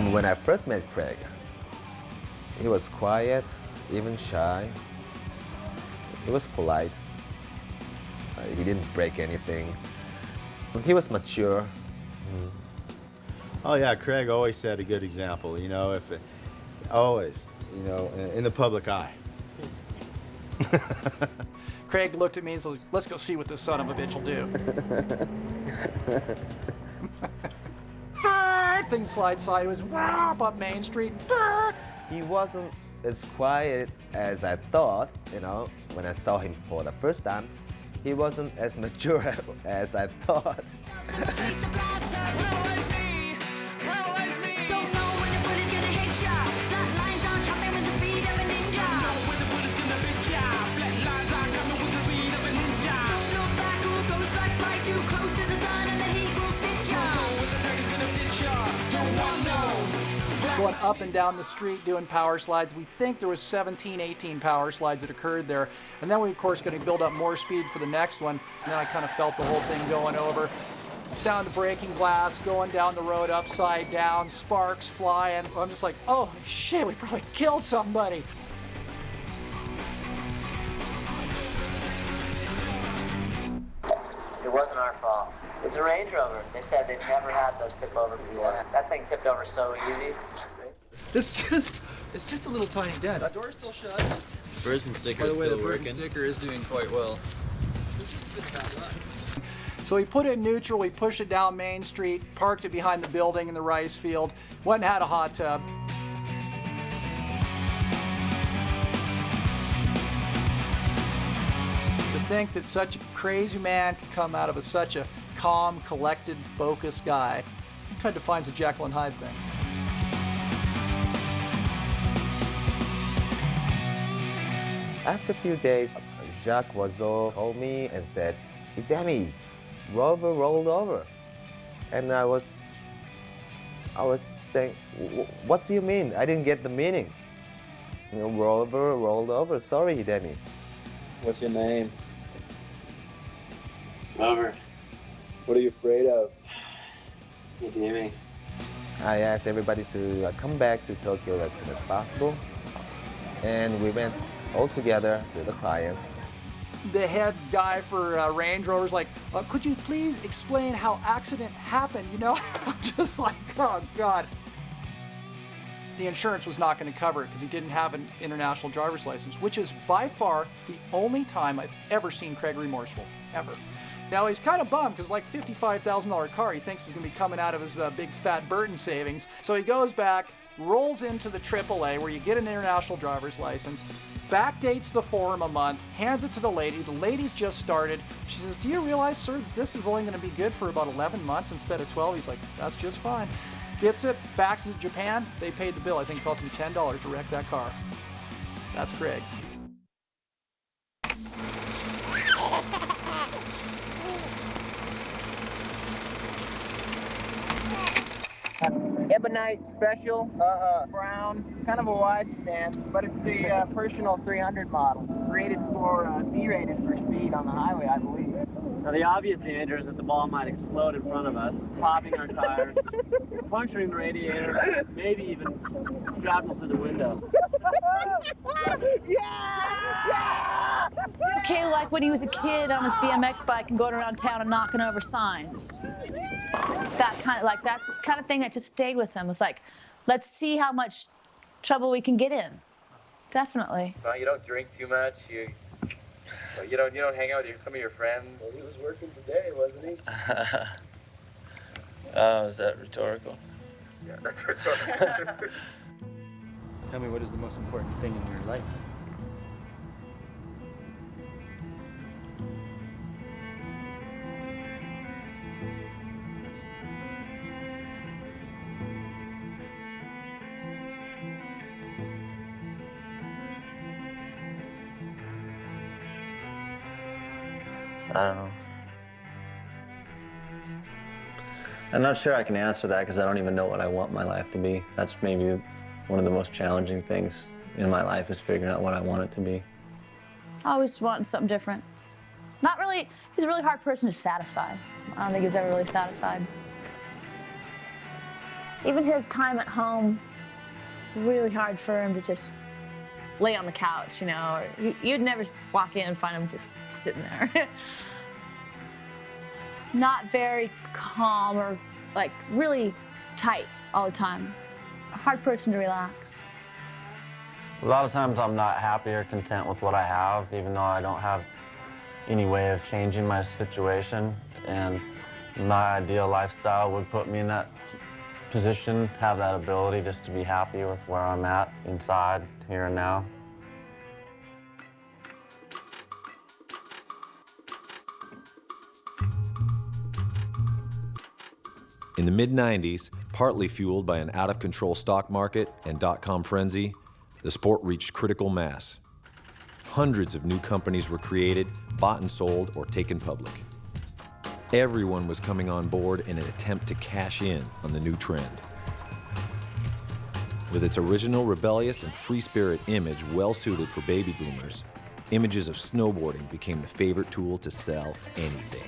And when I first met Craig, he was quiet, even shy. He was polite. He didn't break anything. He was mature. Oh yeah, Craig always set a good example, you know, always, you know, in the public eye. Craig looked at me and said, let's go see what this son of a bitch will do. Thing slide sideways, up Main Street. He wasn't as quiet as I thought, you know, when I saw him for the first time. He wasn't as mature as I thought. Going up and down the street doing power slides. We think there was 17, 18 power slides that occurred there. And then we, of course, going to build up more speed for the next one. And then I kind of felt the whole thing going over. Sound of breaking glass, going down the road upside down, sparks flying. I'm just like, oh shit, we probably killed somebody. It wasn't our fault. It's a Range Rover. They said they've never had those tip over before. That thing tipped over so easy. It's just a little tiny dent. That door's still shut. Burton sticker By the is way, the still Burton working. sticker is doing quite well. There's just a bit of bad luck. So we put it in neutral, we pushed it down Main Street, parked it behind the building in the rice field, went and had a hot tub. To think that such a crazy man could come out of such a calm, collected, focused guy, it kind of defines a Jekyll and Hyde thing. After a few days, Jacques Oiseau called me and said, "Hey, Demi, Rover rolled over." And I was saying, "What do you mean? I didn't get the meaning." You know, Rover rolled over. Sorry, Hidemi. What's your name? Rover. What are you afraid of? Hidemi. I asked everybody to come back to Tokyo as soon as possible. And we went all together to the client. the head guy for Range Rover's like, could you please explain how accident happened, you know? I'm just like, oh God. The insurance was not going to cover it because he didn't have an international driver's license, which is by far the only time I've ever seen Craig remorseful, ever. Now he's kind of bummed because like $55,000 car he thinks is going to be coming out of his big fat Burton savings. So he goes back, rolls into the AAA where you get an international driver's license, backdates the form a month, hands it to the lady. The lady's just started. She says, do you realize, sir, that this is only going to be good for about 11 months instead of 12? He's like, that's just fine. Gets it, faxes it to Japan. They paid the bill. I think it cost me $10 to wreck that car. That's Craig. Ebonite special, brown, kind of a wide stance, but it's the personal 300 model, rated for, B-rated for speed on the highway, I believe. Now the obvious danger is that the ball might explode in front of us, popping our tires, puncturing the radiator, maybe even shrapnel through the window. Yeah! Okay, like when he was a kid on his BMX bike and going around town and knocking over signs. That's kind of thing that just stayed with him. Was like, let's see how much trouble we can get in. Definitely. Well, you don't drink too much. You don't hang out with some of your friends. Well, he was working today, wasn't he? Oh, is that rhetorical? Yeah, that's rhetorical. Tell me, what is the most important thing in your life? I don't know. I'm not sure I can answer that because I don't even know what I want my life to be. That's maybe one of the most challenging things in my life is figuring out what I want it to be. I always wanted something different. Not really, he's a really hard person to satisfy. I don't think he was ever really satisfied. Even his time at home, really hard for him to just lay on the couch, you know, or you'd never walk in and find him just sitting there. Not very calm or like really tight all the time. A hard person to relax. A lot of times I'm not happy or content with what I have, even though I don't have any way of changing my situation. And my ideal lifestyle would put me in that position, to have that ability just to be happy with where I'm at inside, here and now. In the mid-90s, partly fueled by an out-of-control stock market and dot-com frenzy, the sport reached critical mass. Hundreds of new companies were created, bought and sold, or taken public. Everyone was coming on board in an attempt to cash in on the new trend. With its original rebellious and free-spirit image well-suited for baby boomers, images of snowboarding became the favorite tool to sell anything.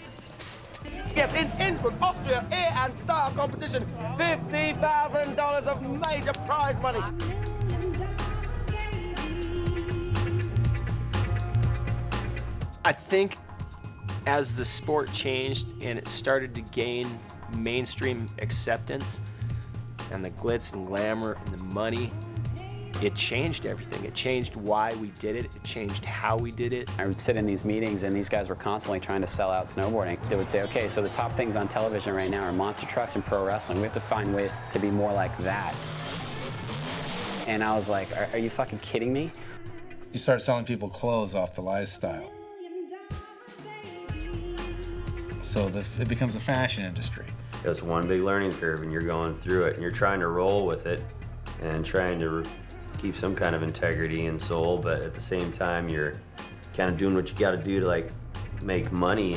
Yes, in Innsbruck, Austria, air and style competition, $50,000 of major prize money. I think as the sport changed and it started to gain mainstream acceptance and the glitz and glamour and the money, it changed everything. It changed why we did it. It changed how we did it. I would sit in these meetings and these guys were constantly trying to sell out snowboarding. They would say, okay, so the top things on television right now are monster trucks and pro wrestling. We have to find ways to be more like that. And I was like, are you fucking kidding me? You start selling people clothes off the lifestyle. So it becomes a fashion industry. It's one big learning curve and you're going through it and you're trying to roll with it and trying to keep some kind of integrity and soul, but at the same time you're kind of doing what you got to do to like make money.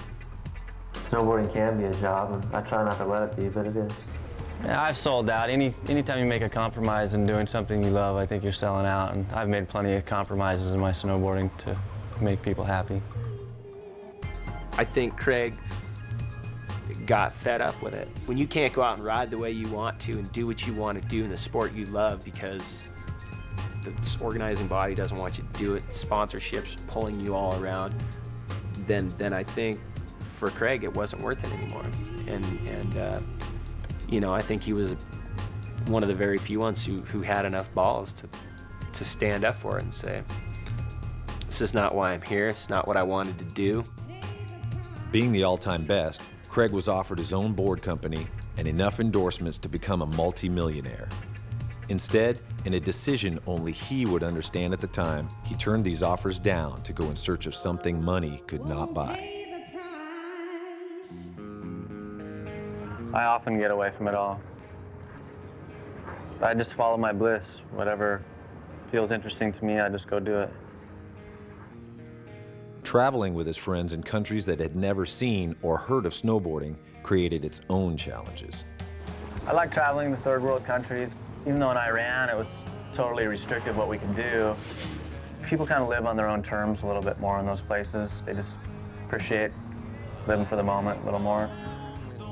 Snowboarding can be a job, and I try not to let it be, but it is. Yeah, I've sold out. Anytime you make a compromise in doing something you love, I think you're selling out, and I've made plenty of compromises in my snowboarding to make people happy. I think Craig got fed up with it. When you can't go out and ride the way you want to and do what you want to do in the sport you love because this organizing body doesn't want you to do it, sponsorships pulling you all around, then I think for Craig it wasn't worth it anymore. And you know, I think he was one of the very few ones who had enough balls to stand up for it and say, this is not why I'm here, it's not what I wanted to do. Being the all-time best, Craig was offered his own board company and enough endorsements to become a multi-millionaire. Instead, in a decision only he would understand at the time, he turned these offers down to go in search of something money could not buy. I often get away from it all. I just follow my bliss. Whatever feels interesting to me, I just go do it. Traveling with his friends in countries that had never seen or heard of snowboarding created its own challenges. I like traveling to third world countries. Even though in Iran it was totally restricted what we could do, people kind of live on their own terms a little bit more in those places. They just appreciate living for the moment a little more.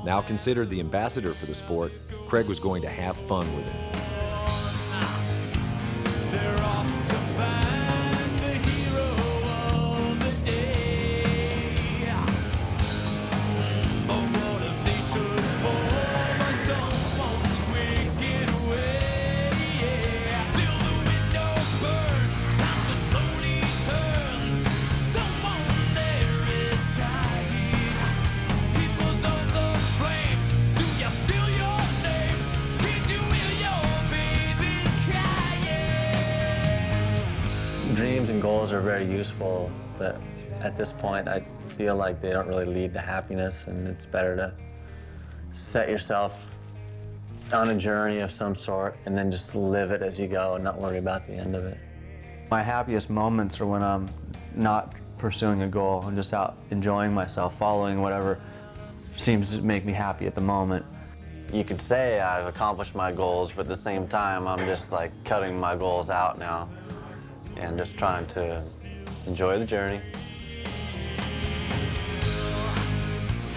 Now considered the ambassador for the sport, Craig was going to have fun with it. Dreams and goals are very useful, but at this point I feel like they don't really lead to happiness, and it's better to set yourself on a journey of some sort and then just live it as you go and not worry about the end of it. My happiest moments are when I'm not pursuing a goal. I'm just out enjoying myself, following whatever seems to make me happy at the moment. You could say I've accomplished my goals, but at the same time I'm just like cutting my goals out now and just trying to enjoy the journey.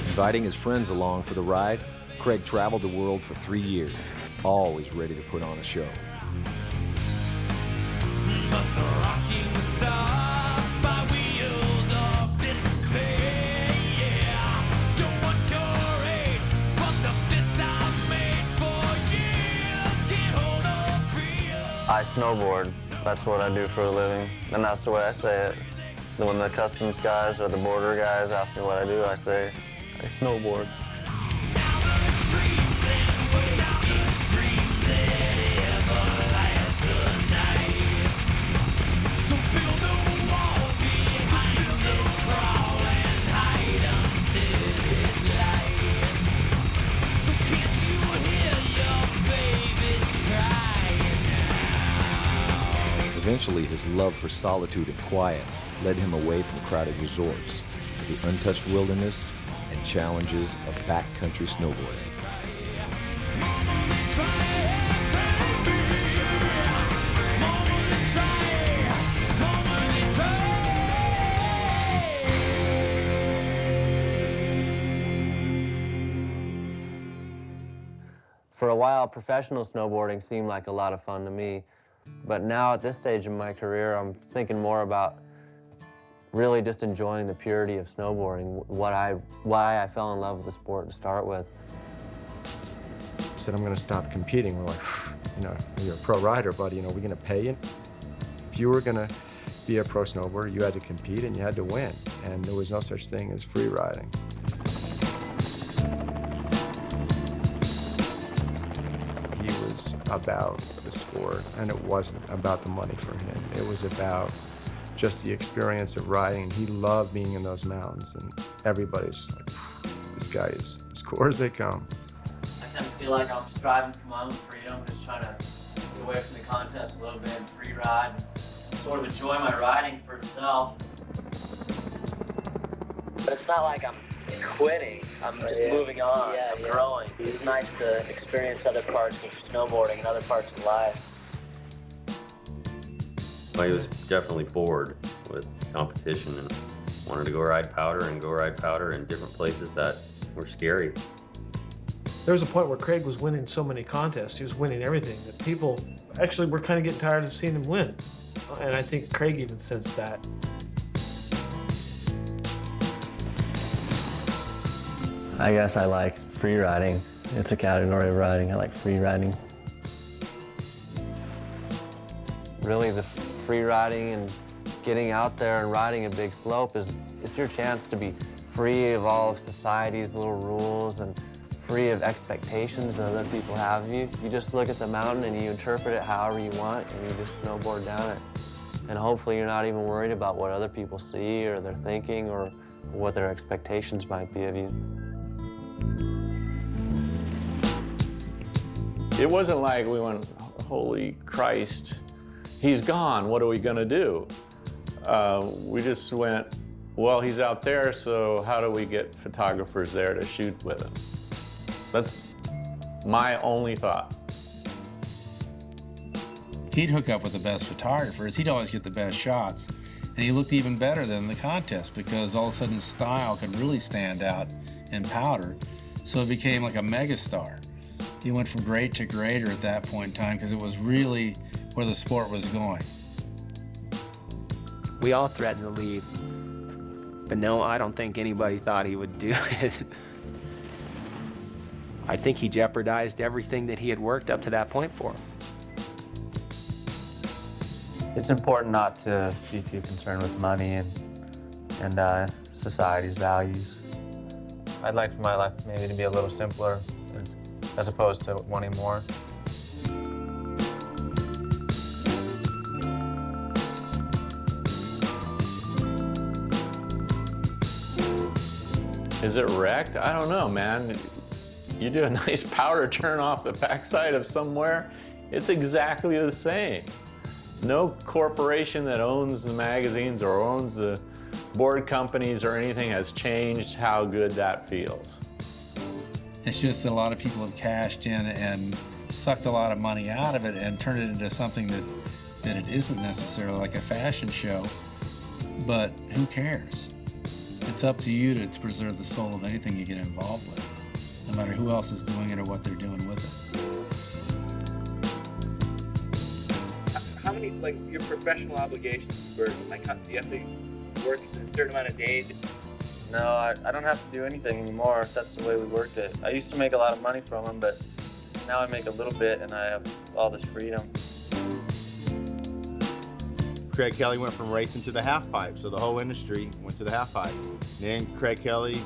Inviting his friends along for the ride, Craig traveled the world for 3 years, always ready to put on a show. I snowboard. That's what I do for a living, and that's the way I say it. When the customs guys or the border guys ask me what I do, I say, I snowboard. Eventually, his love for solitude and quiet led him away from crowded resorts to the untouched wilderness and challenges of backcountry snowboarding. For a while, professional snowboarding seemed like a lot of fun to me. But now at this stage in my career, I'm thinking more about really just enjoying the purity of snowboarding, why I fell in love with the sport to start with. I said, I'm going to stop competing. We're like, you know, you're a pro rider, buddy, you know, we're going to pay you. If you were going to be a pro snowboarder, you had to compete and you had to win. And there was no such thing as free riding. He was about the sport, and it wasn't about the money for him. It was about just the experience of riding. He loved being in those mountains, and everybody's like, this guy is as cool as they come. I kind of feel like I'm striving for my own freedom, just trying to get away from the contest a little bit and free ride, sort of enjoy my riding for itself. But it's not like I'm quitting. I'm just moving on. I'm growing. It's nice to experience other parts of snowboarding and other parts of life. I was definitely bored with competition and wanted to go ride powder in different places that were scary. There was a point where Craig was winning so many contests, he was winning everything, that people actually were kind of getting tired of seeing him win. And I think Craig even sensed that. I guess I like free riding. It's a category of riding. I like free riding. Really, the free riding and getting out there and riding a big slope it's your chance to be free of all of society's little rules and free of expectations that other people have of you. You just look at the mountain and you interpret it however you want, and you just snowboard down it. And hopefully you're not even worried about what other people see or they're thinking or what their expectations might be of you. It wasn't like we went, holy Christ, he's gone, what are we gonna do? We just went, well, he's out there, so how do we get photographers there to shoot with him? That's my only thought. He'd hook up with the best photographers. He'd always get the best shots. And he looked even better than the contest because all of a sudden his style could really stand out in powder. So it became like a megastar. He went from great to greater at that point in time because it was really where the sport was going. We all threatened to leave, but no, I don't think anybody thought he would do it. I think he jeopardized everything that he had worked up to that point for. It's important not to be too concerned with money and society's values. I'd like for my life maybe to be a little simpler as opposed to wanting more. Is it wrecked? I don't know, man. You do a nice powder turn off the backside of somewhere, it's exactly the same. No corporation that owns the magazines or owns the board companies or anything has changed how good that feels. It's just that a lot of people have cashed in and sucked a lot of money out of it and turned it into something that it isn't necessarily, like a fashion show. But who cares? It's up to you to preserve the soul of anything you get involved with, no matter who else is doing it or what they're doing with it. How many, like, your professional obligations, Burton? Like, do you have to work a certain amount of days? No, I don't have to do anything anymore. That's the way we worked it. I used to make a lot of money from them, but now I make a little bit and I have all this freedom. Craig Kelly went from racing to the half pipe, so the whole industry went to the half pipe. Then Craig Kelly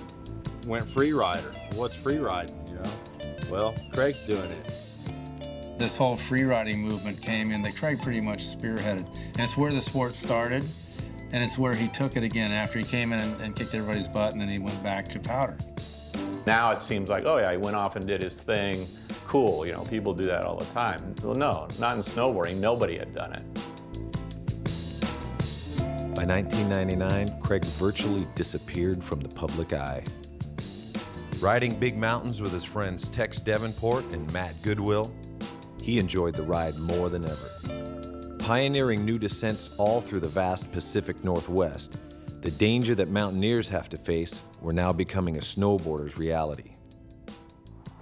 went free rider. What's free riding, you know? Well, Craig's doing it. This whole free riding movement came in that Craig pretty much spearheaded. And it's where the sport started, and it's where he took it again after he came in and kicked everybody's butt, and then he went back to powder. Now it seems like, oh yeah, he went off and did his thing. Cool, you know, people do that all the time. Well, no, not in snowboarding. Nobody had done it. By 1999, Craig virtually disappeared from the public eye. Riding big mountains with his friends Tex Davenport and Matt Goodwill, he enjoyed the ride more than ever. Pioneering new descents all through the vast Pacific Northwest, the danger that mountaineers have to face were now becoming a snowboarder's reality.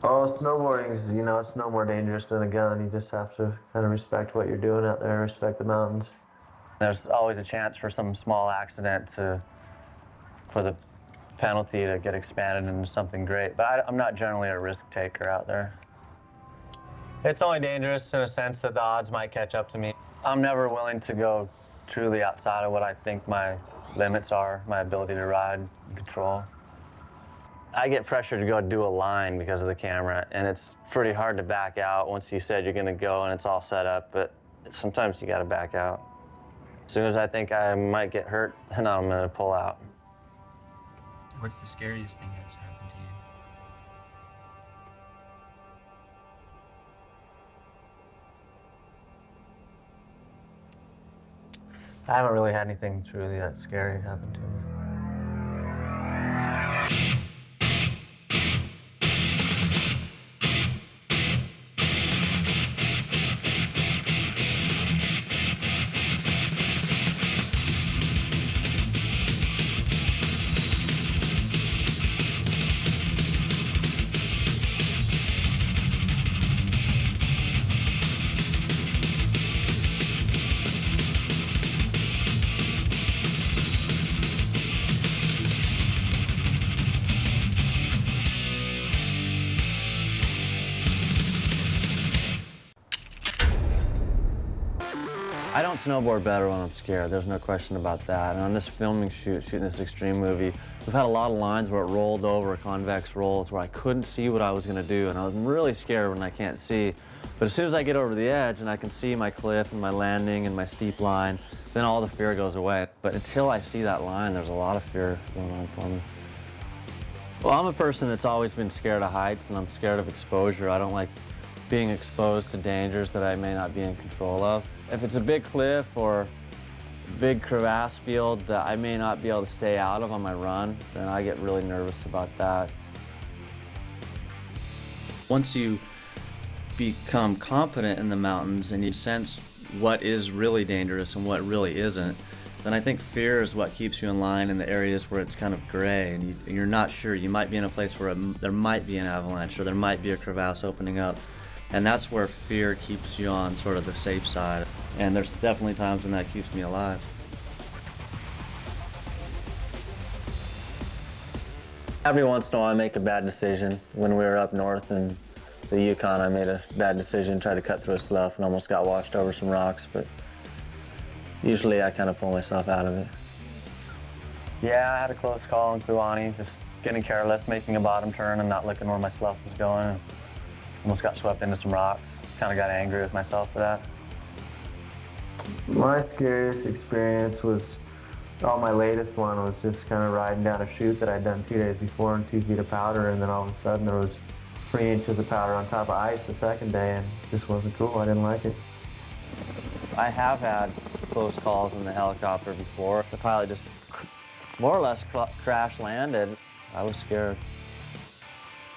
Oh, snowboarding is, you know, it's no more dangerous than a gun. You just have to kind of respect what you're doing out there, respect the mountains. There's always a chance for some small accident for the penalty to get expanded into something great. But I'm not generally a risk taker out there. It's only dangerous in a sense that the odds might catch up to me. I'm never willing to go truly outside of what I think my limits are, my ability to ride and control. I get pressured to go do a line because of the camera, and it's pretty hard to back out once you said you're gonna go and it's all set up, but sometimes you gotta back out. As soon as I think I might get hurt, then I'm gonna pull out. What's the scariest thing that's happened to you? I haven't really had anything truly that scary happen to me. I don't snowboard better when I'm scared, there's no question about that. And on this filming shoot, shooting this extreme movie, we've had a lot of lines where it rolled over, convex rolls, where I couldn't see what I was gonna do, and I was really scared when I can't see. But as soon as I get over the edge and I can see my cliff and my landing and my steep line, then all the fear goes away. But until I see that line, there's a lot of fear going on for me. Well, I'm a person that's always been scared of heights, and I'm scared of exposure. I don't like being exposed to dangers that I may not be in control of. If it's a big cliff or a big crevasse field that I may not be able to stay out of on my run, then I get really nervous about that. Once you become confident in the mountains and you sense what is really dangerous and what really isn't, then I think fear is what keeps you in line in the areas where it's kind of gray and you're not sure. You might be in a place where there might be an avalanche or there might be a crevasse opening up. And that's where fear keeps you on sort of the safe side. And there's definitely times when that keeps me alive. Every once in a while I make a bad decision. When we were up north in the Yukon, I made a bad decision, tried to cut through a slough and almost got washed over some rocks, but usually I kind of pull myself out of it. Yeah, I had a close call in Kluani, just getting careless, making a bottom turn and not looking where my slough was going. Almost got swept into some rocks. Kind of got angry with myself for that. My scariest experience was, my latest one was just kind of riding down a chute that I'd done 2 days before in 2 feet of powder, and then all of a sudden there was 3 inches of powder on top of ice the second day, and it just wasn't cool. I didn't like it. I have had close calls in the helicopter before. The pilot just more or less crash landed. I was scared.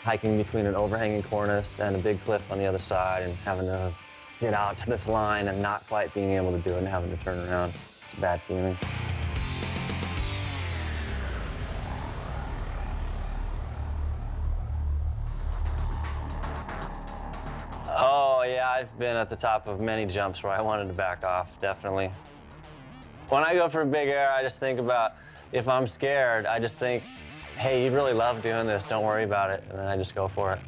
Hiking between an overhanging cornice and a big cliff on the other side and having to get out to this line and not quite being able to do it and having to turn around. It's a bad feeling. Oh yeah, I've been at the top of many jumps where I wanted to back off, definitely. When I go for a big air, I just think about, if I'm scared, I just think, hey, you really love doing this, don't worry about it, and then I just go for it.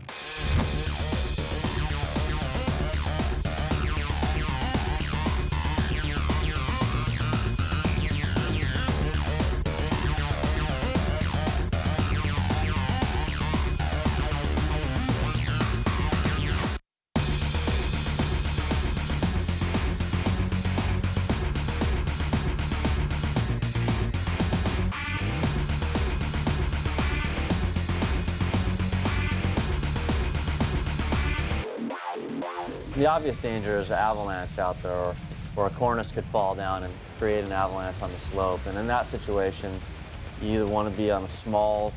The obvious danger is an avalanche out there, or a cornice could fall down and create an avalanche on the slope. And in that situation, you either want to be on a small,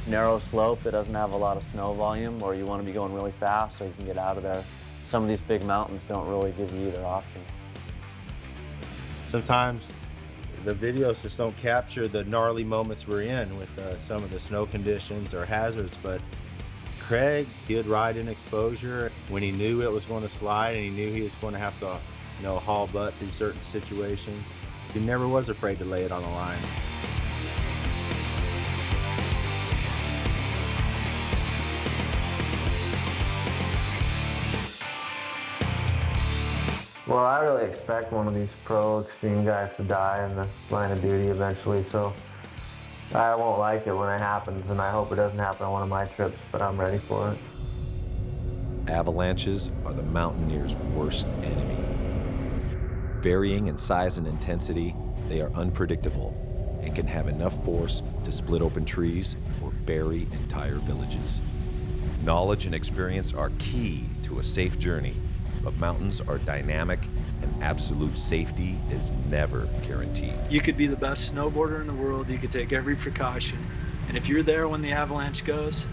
narrow slope that doesn't have a lot of snow volume, or you want to be going really fast so you can get out of there. Some of these big mountains don't really give you either option. Sometimes the videos just don't capture the gnarly moments we're in with some of the snow conditions or hazards, but Craig, he would ride in exposure when he knew it was going to slide and he knew he was going to have to, haul butt through certain situations. He never was afraid to lay it on the line. Well, I really expect one of these pro extreme guys to die in the line of duty eventually, so I won't like it when it happens, and I hope it doesn't happen on one of my trips, but I'm ready for it. Avalanches are the mountaineer's worst enemy. Varying in size and intensity, they are unpredictable and can have enough force to split open trees or bury entire villages. Knowledge and experience are key to a safe journey, but mountains are dynamic and absolute safety is never guaranteed. You could be the best snowboarder in the world, you could take every precaution, and if you're there when the avalanche goes,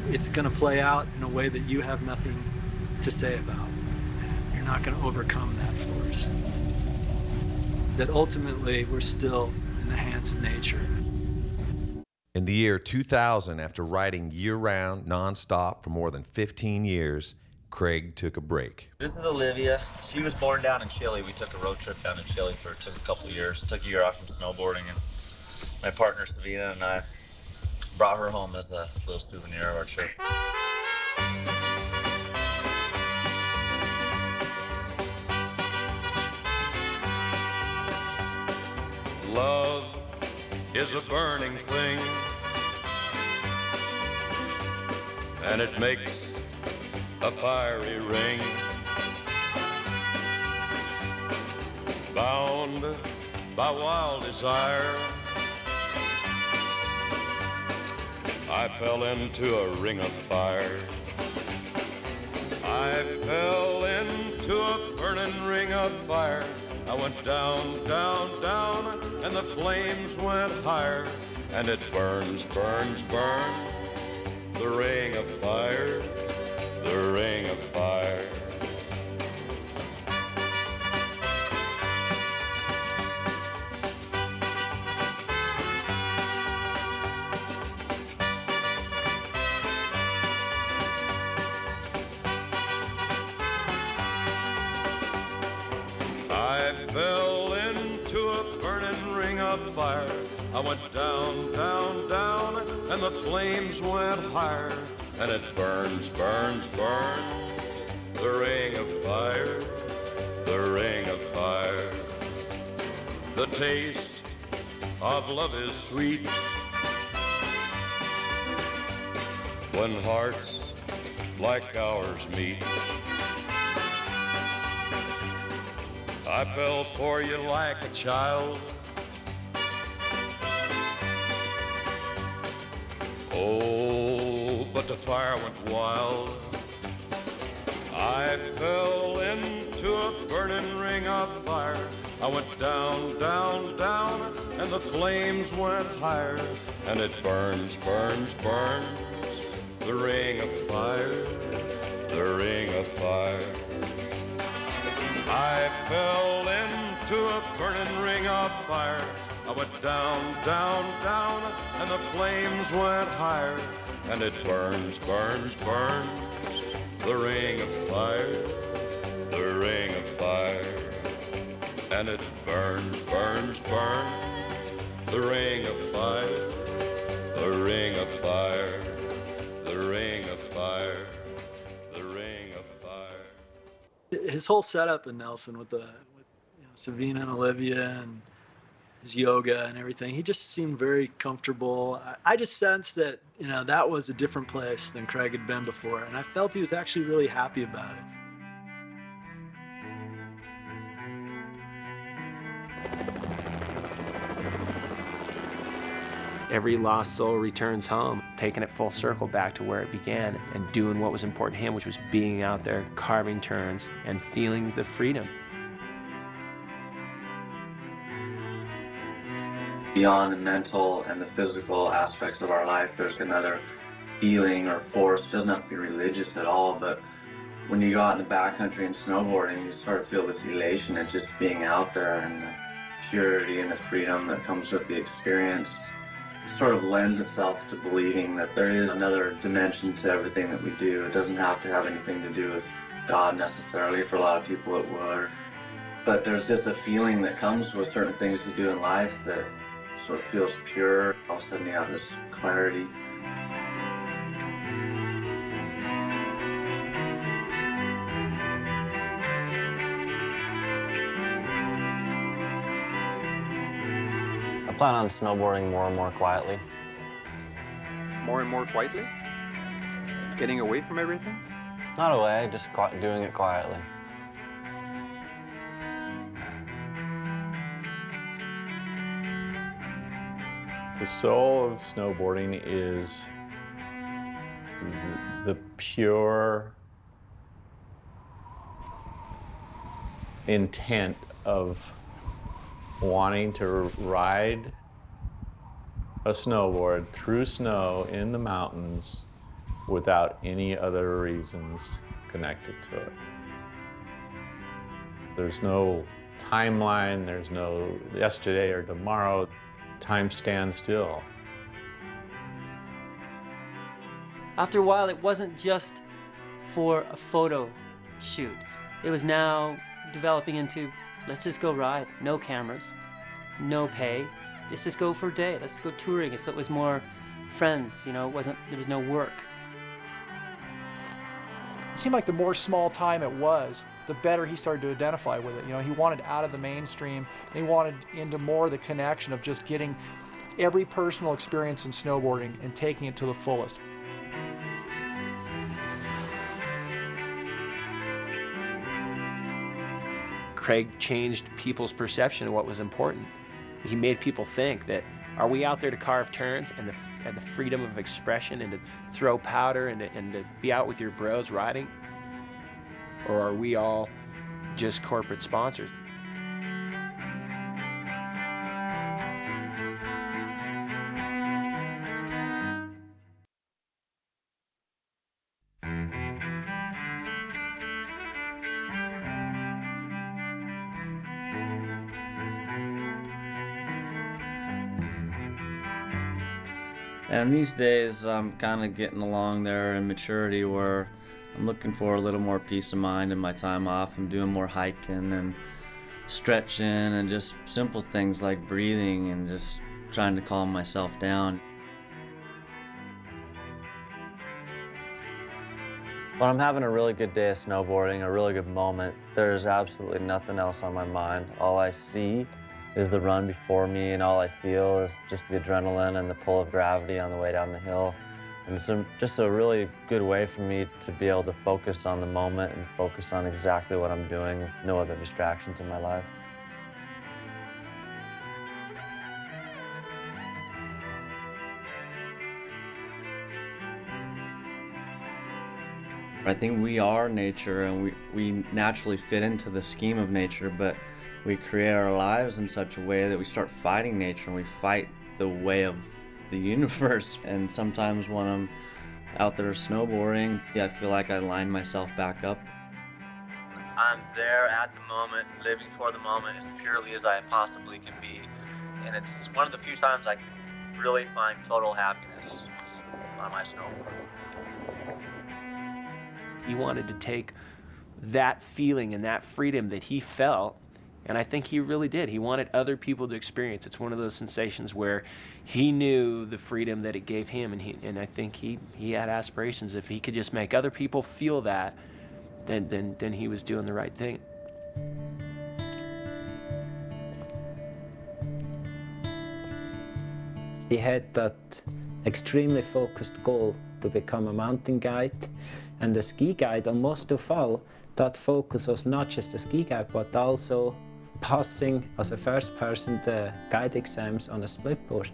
it's going to play out in a way that you have nothing to say about. You're not going to overcome that force. That ultimately we're still in the hands of nature. In the year 2000, after riding year-round, non-stop for more than 15 years, Craig took a break. This is Olivia. She was born down in Chile. We took a road trip down in Chile took a couple of years. Took a year off from snowboarding, and my partner Savina and I brought her home as a little souvenir of our trip. is a burning thing, and it makes a fiery ring. Bound by wild desire, I fell into a ring of fire. I fell into a burning ring of fire. I went down, down, down, and the flames went higher. And it burns, burns, burns, the ring of fire, the ring of fire. I fell into a burning ring of fire. I went down, down, down, and the flames went higher. And it burns, burns, burns, the ring of fire, the ring of fire. The taste of love is sweet when hearts like ours meet. I fell for you like a child. Oh, but the fire went wild. I fell into a burning ring of fire. I went down, down, down, and the flames went higher. And it burns, burns, burns, the ring of fire, the ring of fire. I fell into a burning ring of fire. I went down, down, down, and the flames went higher. And it burns, burns, burns, the ring of fire, the ring of fire. And it burns, burns, burns, the ring of fire, the ring of fire, the ring of fire, the ring of fire. His whole setup in Nelson with Savina and Olivia and his yoga and everything, he just seemed very comfortable. I just sensed that, that was a different place than Craig had been before, and I felt he was actually really happy about it. Every lost soul returns home, taking it full circle back to where it began and doing what was important to him, which was being out there, carving turns, and feeling the freedom. Beyond the mental and the physical aspects of our life, there's another feeling or force. It doesn't have to be religious at all, but when you go out in the backcountry and snowboarding, you sort of feel this elation at just being out there, and the purity and the freedom that comes with the experience. It sort of lends itself to believing that there is another dimension to everything that we do. It doesn't have to have anything to do with God necessarily. For a lot of people it would. But there's just a feeling that comes with certain things you do in life that sort of feels pure. All of a sudden you have this clarity. I plan on snowboarding more and more quietly. More and more quietly? Getting away from everything? Not away, just doing it quietly. The soul of snowboarding is the pure intent of wanting to ride a snowboard through snow in the mountains without any other reasons connected to it. There's no timeline, there's no yesterday or tomorrow. Time stands still. After a while, it wasn't just for a photo shoot. It was now developing into, let's just go ride, no cameras, no pay. Let's just go for a day. Let's go touring. So it was more friends, there was no work. It seemed like the more small time it was, the better he started to identify with it. He wanted out of the mainstream, and he wanted into more the connection of just getting every personal experience in snowboarding and taking it to the fullest. Craig changed people's perception of what was important. He made people think that, are we out there to carve turns and the freedom of expression and to throw powder and to be out with your bros riding? Or are we all just corporate sponsors? And these days, I'm kind of getting along there in maturity where I'm looking for a little more peace of mind in my time off. I'm doing more hiking and stretching and just simple things like breathing and just trying to calm myself down. When I'm having a really good day of snowboarding, a really good moment, there's absolutely nothing else on my mind. All I see is the run before me, and all I feel is just the adrenaline and the pull of gravity on the way down the hill. And it's just a really good way for me to be able to focus on the moment and focus on exactly what I'm doing with no other distractions in my life. I think we are nature, and we naturally fit into the scheme of nature, but we create our lives in such a way that we start fighting nature, and we fight the way of the universe. And sometimes when I'm out there snowboarding, I feel like I line myself back up. I'm there at the moment, living for the moment as purely as I possibly can be. And it's one of the few times I really find total happiness on my snowboard. He wanted to take that feeling and that freedom that he felt, and I think he really did. He wanted other people to experience. It's one of those sensations where he knew the freedom that it gave him, and I think he had aspirations. If he could just make other people feel that, then he was doing the right thing. He had that extremely focused goal to become a mountain guide, and the ski guide, and most of all, that focus was not just the ski guide, but also passing as a first person the guide exams on a split board.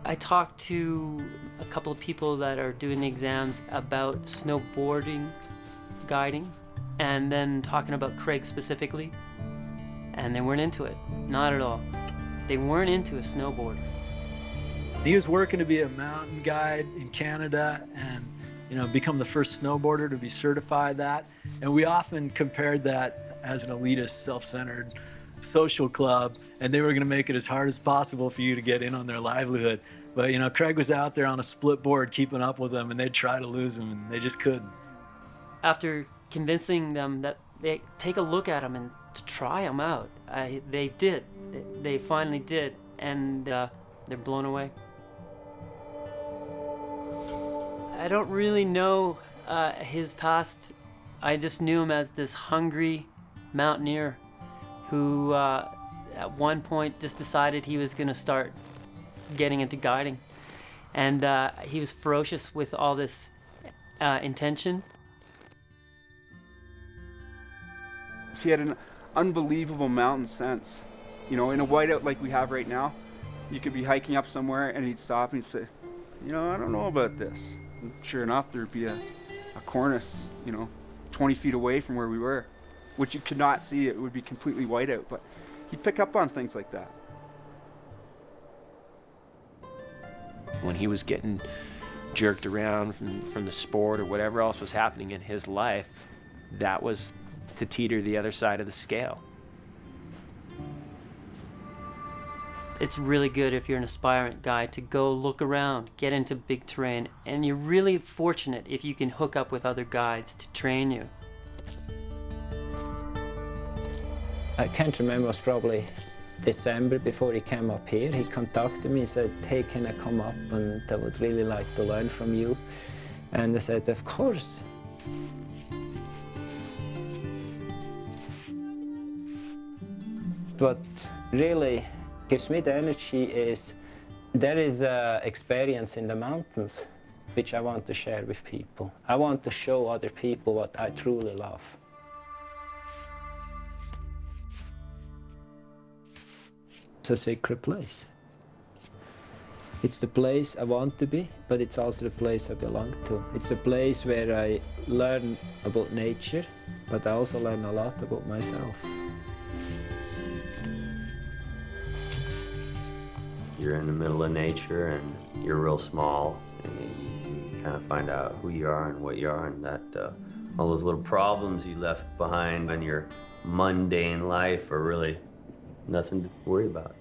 I talked to a couple of people that are doing the exams about snowboarding guiding, and then talking about Craig specifically, and they weren't into it, not at all. They weren't into a snowboarder. He was working to be a mountain guide in Canada and, you know, become the first snowboarder to be certified that. And we often compared that as an elitist, self-centered social club, and they were going to make it as hard as possible for you to get in on their livelihood. But, you know, Craig was out there on a split board keeping up with them, and they'd try to lose him, and they just couldn't. After convincing them that they take a look at him and to try him out, they did. They finally did, and they're blown away. I don't really know his past. I just knew him as this hungry mountaineer who at one point just decided he was going to start getting into guiding. And he was ferocious with all this intention. He had an unbelievable mountain sense. You know, in a whiteout like we have right now, you could be hiking up somewhere and he'd stop and he'd say, you know, I don't know about this. And sure enough, there'd be a cornice, you know, 20 feet away from where we were, which you could not see. It would be completely whiteout, but he'd pick up on things like that. When he was getting jerked around from the sport or whatever else was happening in his life, that was to teeter the other side of the scale. It's really good if you're an aspirant guide to go look around, get into big terrain, and you're really fortunate if you can hook up with other guides to train you. I can't remember, it was probably December before he came up here. He contacted me and said, hey, can I come up, and I would really like to learn from you. And I said, of course. What really Gives me the energy is there is experience in the mountains which I want to share with people. I want to show other people what I truly love. It's a sacred place. It's the place I want to be, but it's also the place I belong to. It's the place where I learn about nature, but I also learn a lot about myself. You're in the middle of nature and you're real small, and you kind of find out who you are and what you are, and that all those little problems you left behind in your mundane life are really nothing to worry about.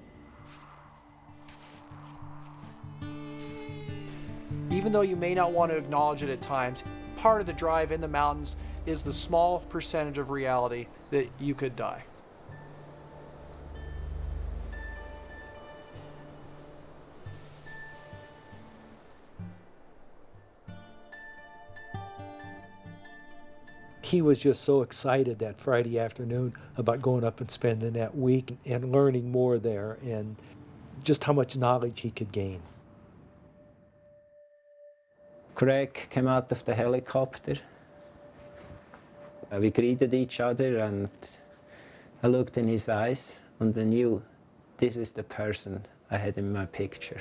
Even though you may not want to acknowledge it at times, part of the drive in the mountains is the small percentage of reality that you could die. He was just so excited that Friday afternoon about going up and spending that week and learning more there, and just how much knowledge he could gain. Craig came out of the helicopter. We greeted each other and I looked in his eyes and I knew this is the person I had in my picture.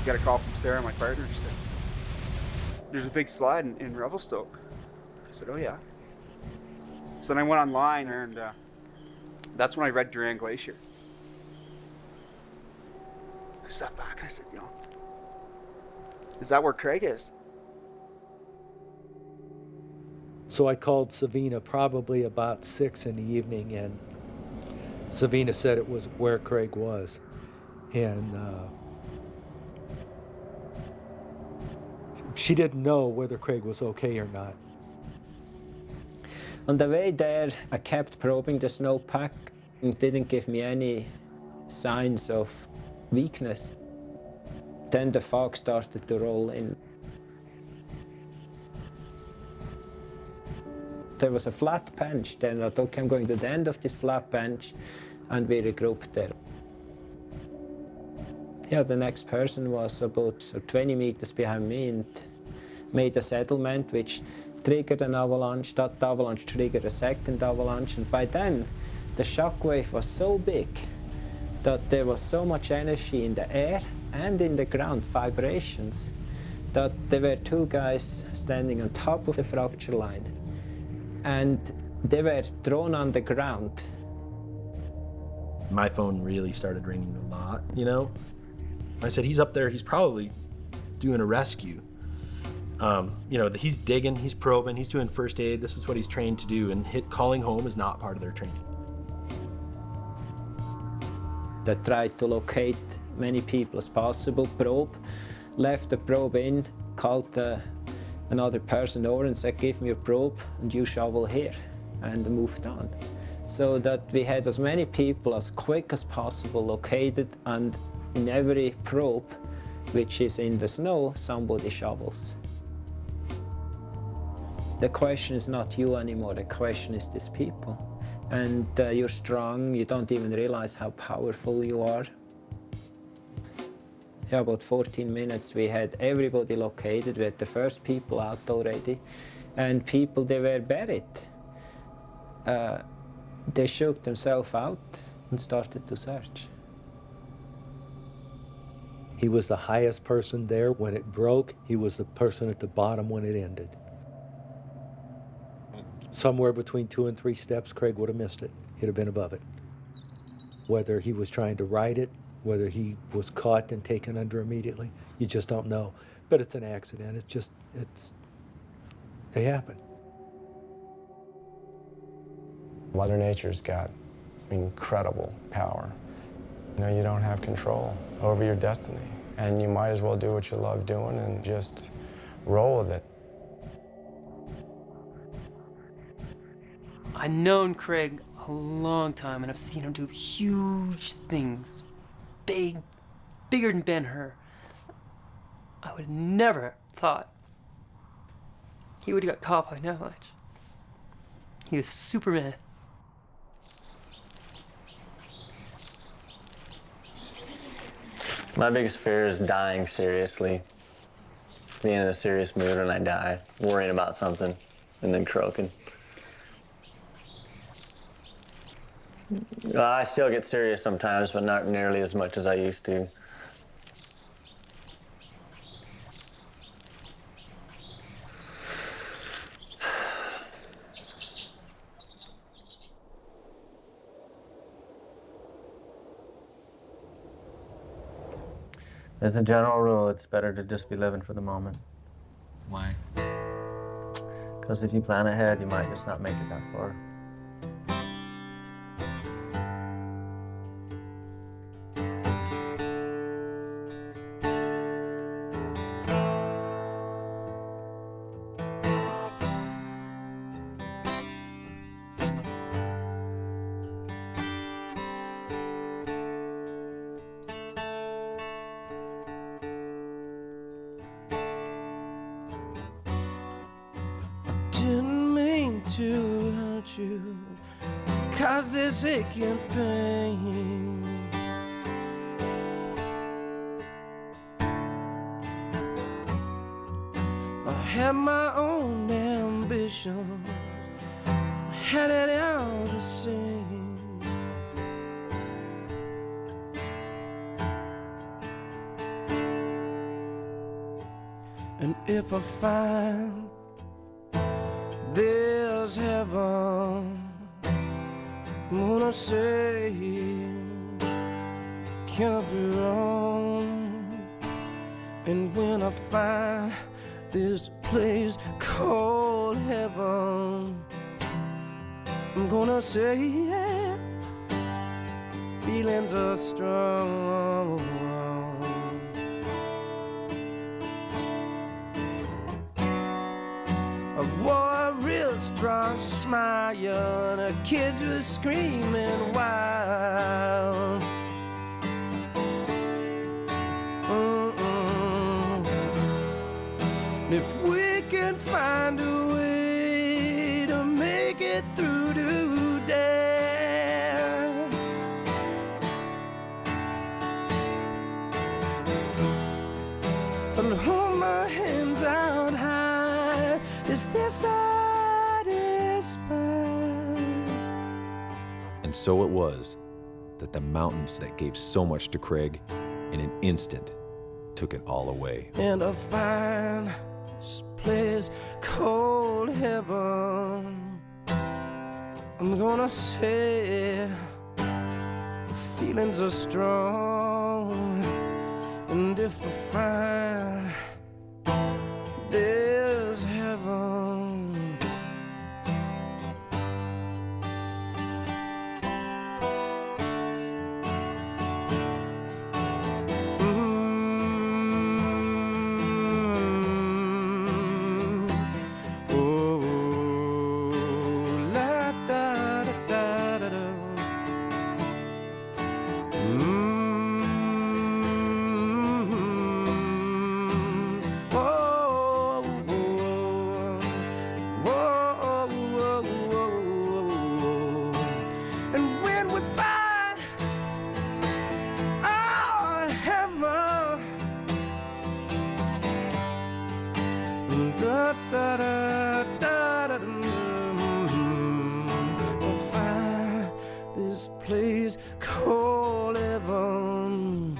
Got a call from Sarah, my partner. She said, there's a big slide in Revelstoke. I said, oh yeah. So then I went online and that's when I read Durand Glacier. I sat back and I said, is that where Craig is? So I called Savina probably about 6 in the evening, and Savina said it was where Craig was. And she didn't know whether Craig was okay or not. On the way there, I kept probing the snowpack. It didn't give me any signs of weakness. Then the fog started to roll in. There was a flat bench. Then I thought, I'm going to the end of this flat bench, and we regrouped there. Yeah, the next person was about 20 meters behind me and made a settlement which triggered an avalanche. That avalanche triggered a second avalanche, and by then the shock wave was so big that there was so much energy in the air and in the ground, vibrations, that there were two guys standing on top of the fracture line, and they were thrown on the ground. My phone really started ringing a lot, I said, he's up there, he's probably doing a rescue. He's digging, he's probing, he's doing first aid, this is what he's trained to do, and calling home is not part of their training. They tried to locate many people as possible, probe, left the probe in, called another person over and said, give me a probe and you shovel here, and moved on. So that we had as many people as quick as possible located, and in every probe, which is in the snow, somebody shovels. The question is not you anymore, the question is these people. And you're strong, you don't even realize how powerful you are. Yeah, about 14 minutes we had everybody located, we had the first people out already, and people, they were buried. They shook themselves out and started to search. He was the highest person there when it broke. He was the person at the bottom when it ended. Somewhere between 2 and 3 steps, Craig would have missed it. He'd have been above it. Whether he was trying to ride it Whether he was caught and taken under immediately, you just don't know. But it's an accident. They happen. Mother Nature's got incredible power. You don't have control over your destiny, and you might as well do what you love doing and just roll with it. I've known Craig a long time, and I've seen him do huge things. Bigger than Ben-Hur. I would never thought he would have got caught by an avalanche. He was Superman. My biggest fear is dying seriously. Being in a serious mood when I die, worrying about something, and then croaking. I still get serious sometimes, but not nearly as much as I used to. As a general rule, it's better to just be living for the moment. Why? Because if you plan ahead, you might just not make it that far. Didn't mean to hurt you, cause this aching pain. I had my own ambitions, had it out to sing. And if I find there's heaven, I'm gonna say, can I be wrong? And when I find this place called heaven, I'm gonna say, yeah, feelings are strong. I wore a real strong smile, and the kids were screaming wild. If we can find a way to make it through today, and hold my hands out high, is this satisfied? And so it was that the mountains that gave so much to Craig, in an instant, took it all away. And I find this place called heaven, I'm gonna say the feelings are strong. And if I find there's heaven, I'll find this place called heaven.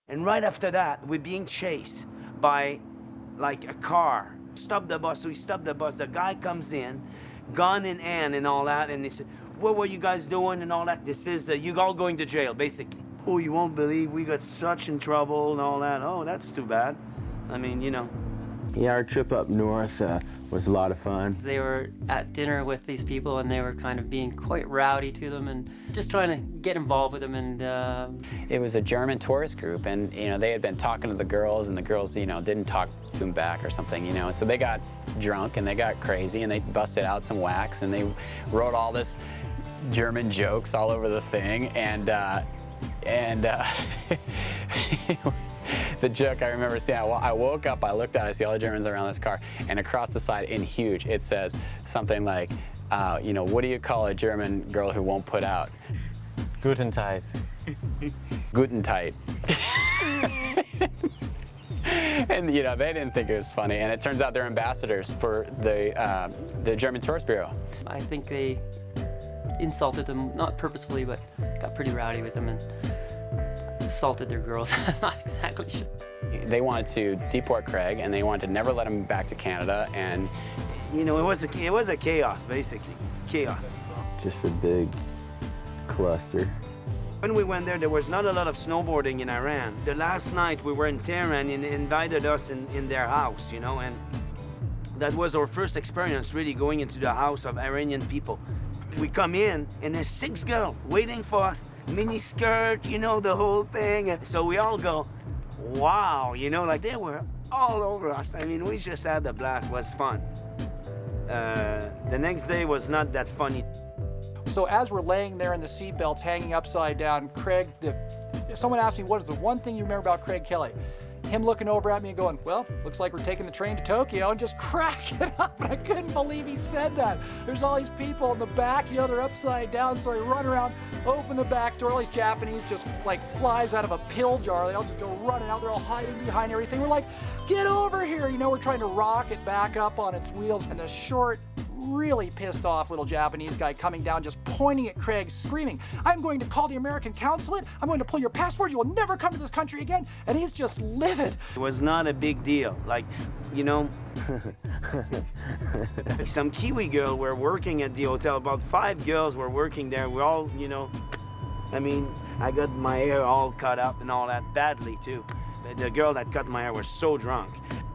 And right after that, we're being chased by like a car. Stop the bus, so we stop the bus. The guy comes in, gun in hand and all that, and they said, what were you guys doing and all that? This is, you all going to jail, basically. Oh, you won't believe we got such in trouble and all that. Oh, that's too bad. I mean, you know. Yeah, our trip up north was a lot of fun. They were at dinner with these people, and they were kind of being quite rowdy to them and just trying to get involved with them. And it was a German tourist group, and they had been talking to the girls, and the girls didn't talk to them back or something, so they got drunk and they got crazy, and they busted out some wax, and they wrote all this German jokes all over the thing, and the joke I remember seeing, I woke up, I looked out, I see all the Germans around this car, and across the side in huge, it says something like, what do you call a German girl who won't put out? Guten Tag. Guten Tag. And they didn't think it was funny, and it turns out they're ambassadors for the German Tourist Bureau. I think they insulted them, not purposefully, but got pretty rowdy with them and assaulted their girls. I'm not exactly sure. They wanted to deport Craig, and they wanted to never let him back to Canada, and it was a chaos, basically. Chaos. Just a big cluster. When we went there was not a lot of snowboarding in Iran. The last night we were in Tehran and invited us in their house, and that was our first experience really going into the house of Iranian people. We come in and there's 6 girls waiting for us, mini skirt, the whole thing. So we all go, wow, like they were all over us. I mean, we just had a blast, it was fun. The next day was not that funny. So as we're laying there in the seatbelts hanging upside down, Craig, someone asked me, what is the one thing you remember about Craig Kelly? Him looking over at me and going, well, looks like we're taking the train to Tokyo, and just cracking up. And I couldn't believe he said that. There's all these people in the back, they're upside down. So I run around, open the back door, all these Japanese just like flies out of a pill jar. They all just go running out. They're all hiding behind everything. We're like, get over here. We're trying to rock it back up on its wheels. And the short, really pissed off little Japanese guy coming down, just pointing at Craig, screaming, I'm going to call the American consulate. I'm going to pull your passport. You will never come to this country again. And he's just livid. It was not a big deal. Like, some Kiwi girl were working at the hotel. About 5 girls were working there. We all, I mean, I got my hair all cut up and all that badly too. The girl that cut my hair was so drunk.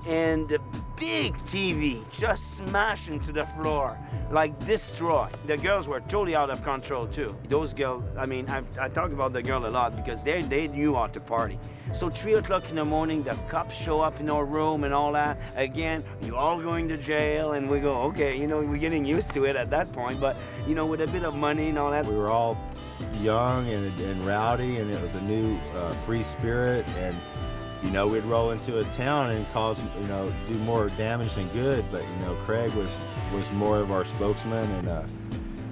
And the big TV just smashed into the floor, like destroyed. The girls were totally out of control too. Those girls, I mean, I talk about the girl a lot because they knew how to party. So 3 o'clock in the morning, the cops show up in our room and all that. Again, you all going to jail, and we go, okay, we're getting used to it at that point, but with a bit of money and all that. We were all young and rowdy, and it was a new free spirit, and we'd roll into a town and cause, do more damage than good, but, Craig was more of our spokesman and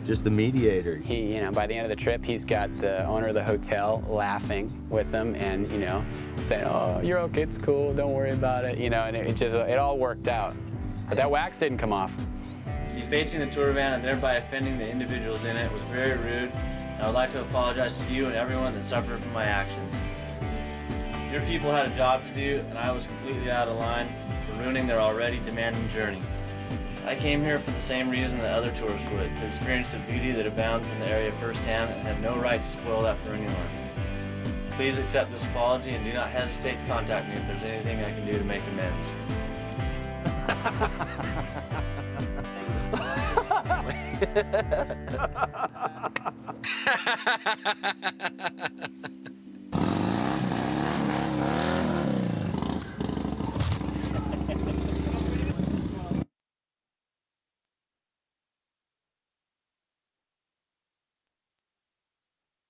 just the mediator. He, by the end of the trip, he's got the owner of the hotel laughing with him and, saying, oh, you're okay, it's cool, don't worry about it, and it all worked out. But that wax didn't come off. Defacing the tour van and thereby offending the individuals in it was very rude, and I would like to apologize to you and everyone that suffered from my actions. Your people had a job to do, and I was completely out of line for ruining their already demanding journey. I came here for the same reason that other tourists would, to experience the beauty that abounds in the area firsthand and have no right to spoil that for anyone. Please accept this apology and do not hesitate to contact me if there's anything I can do to make amends.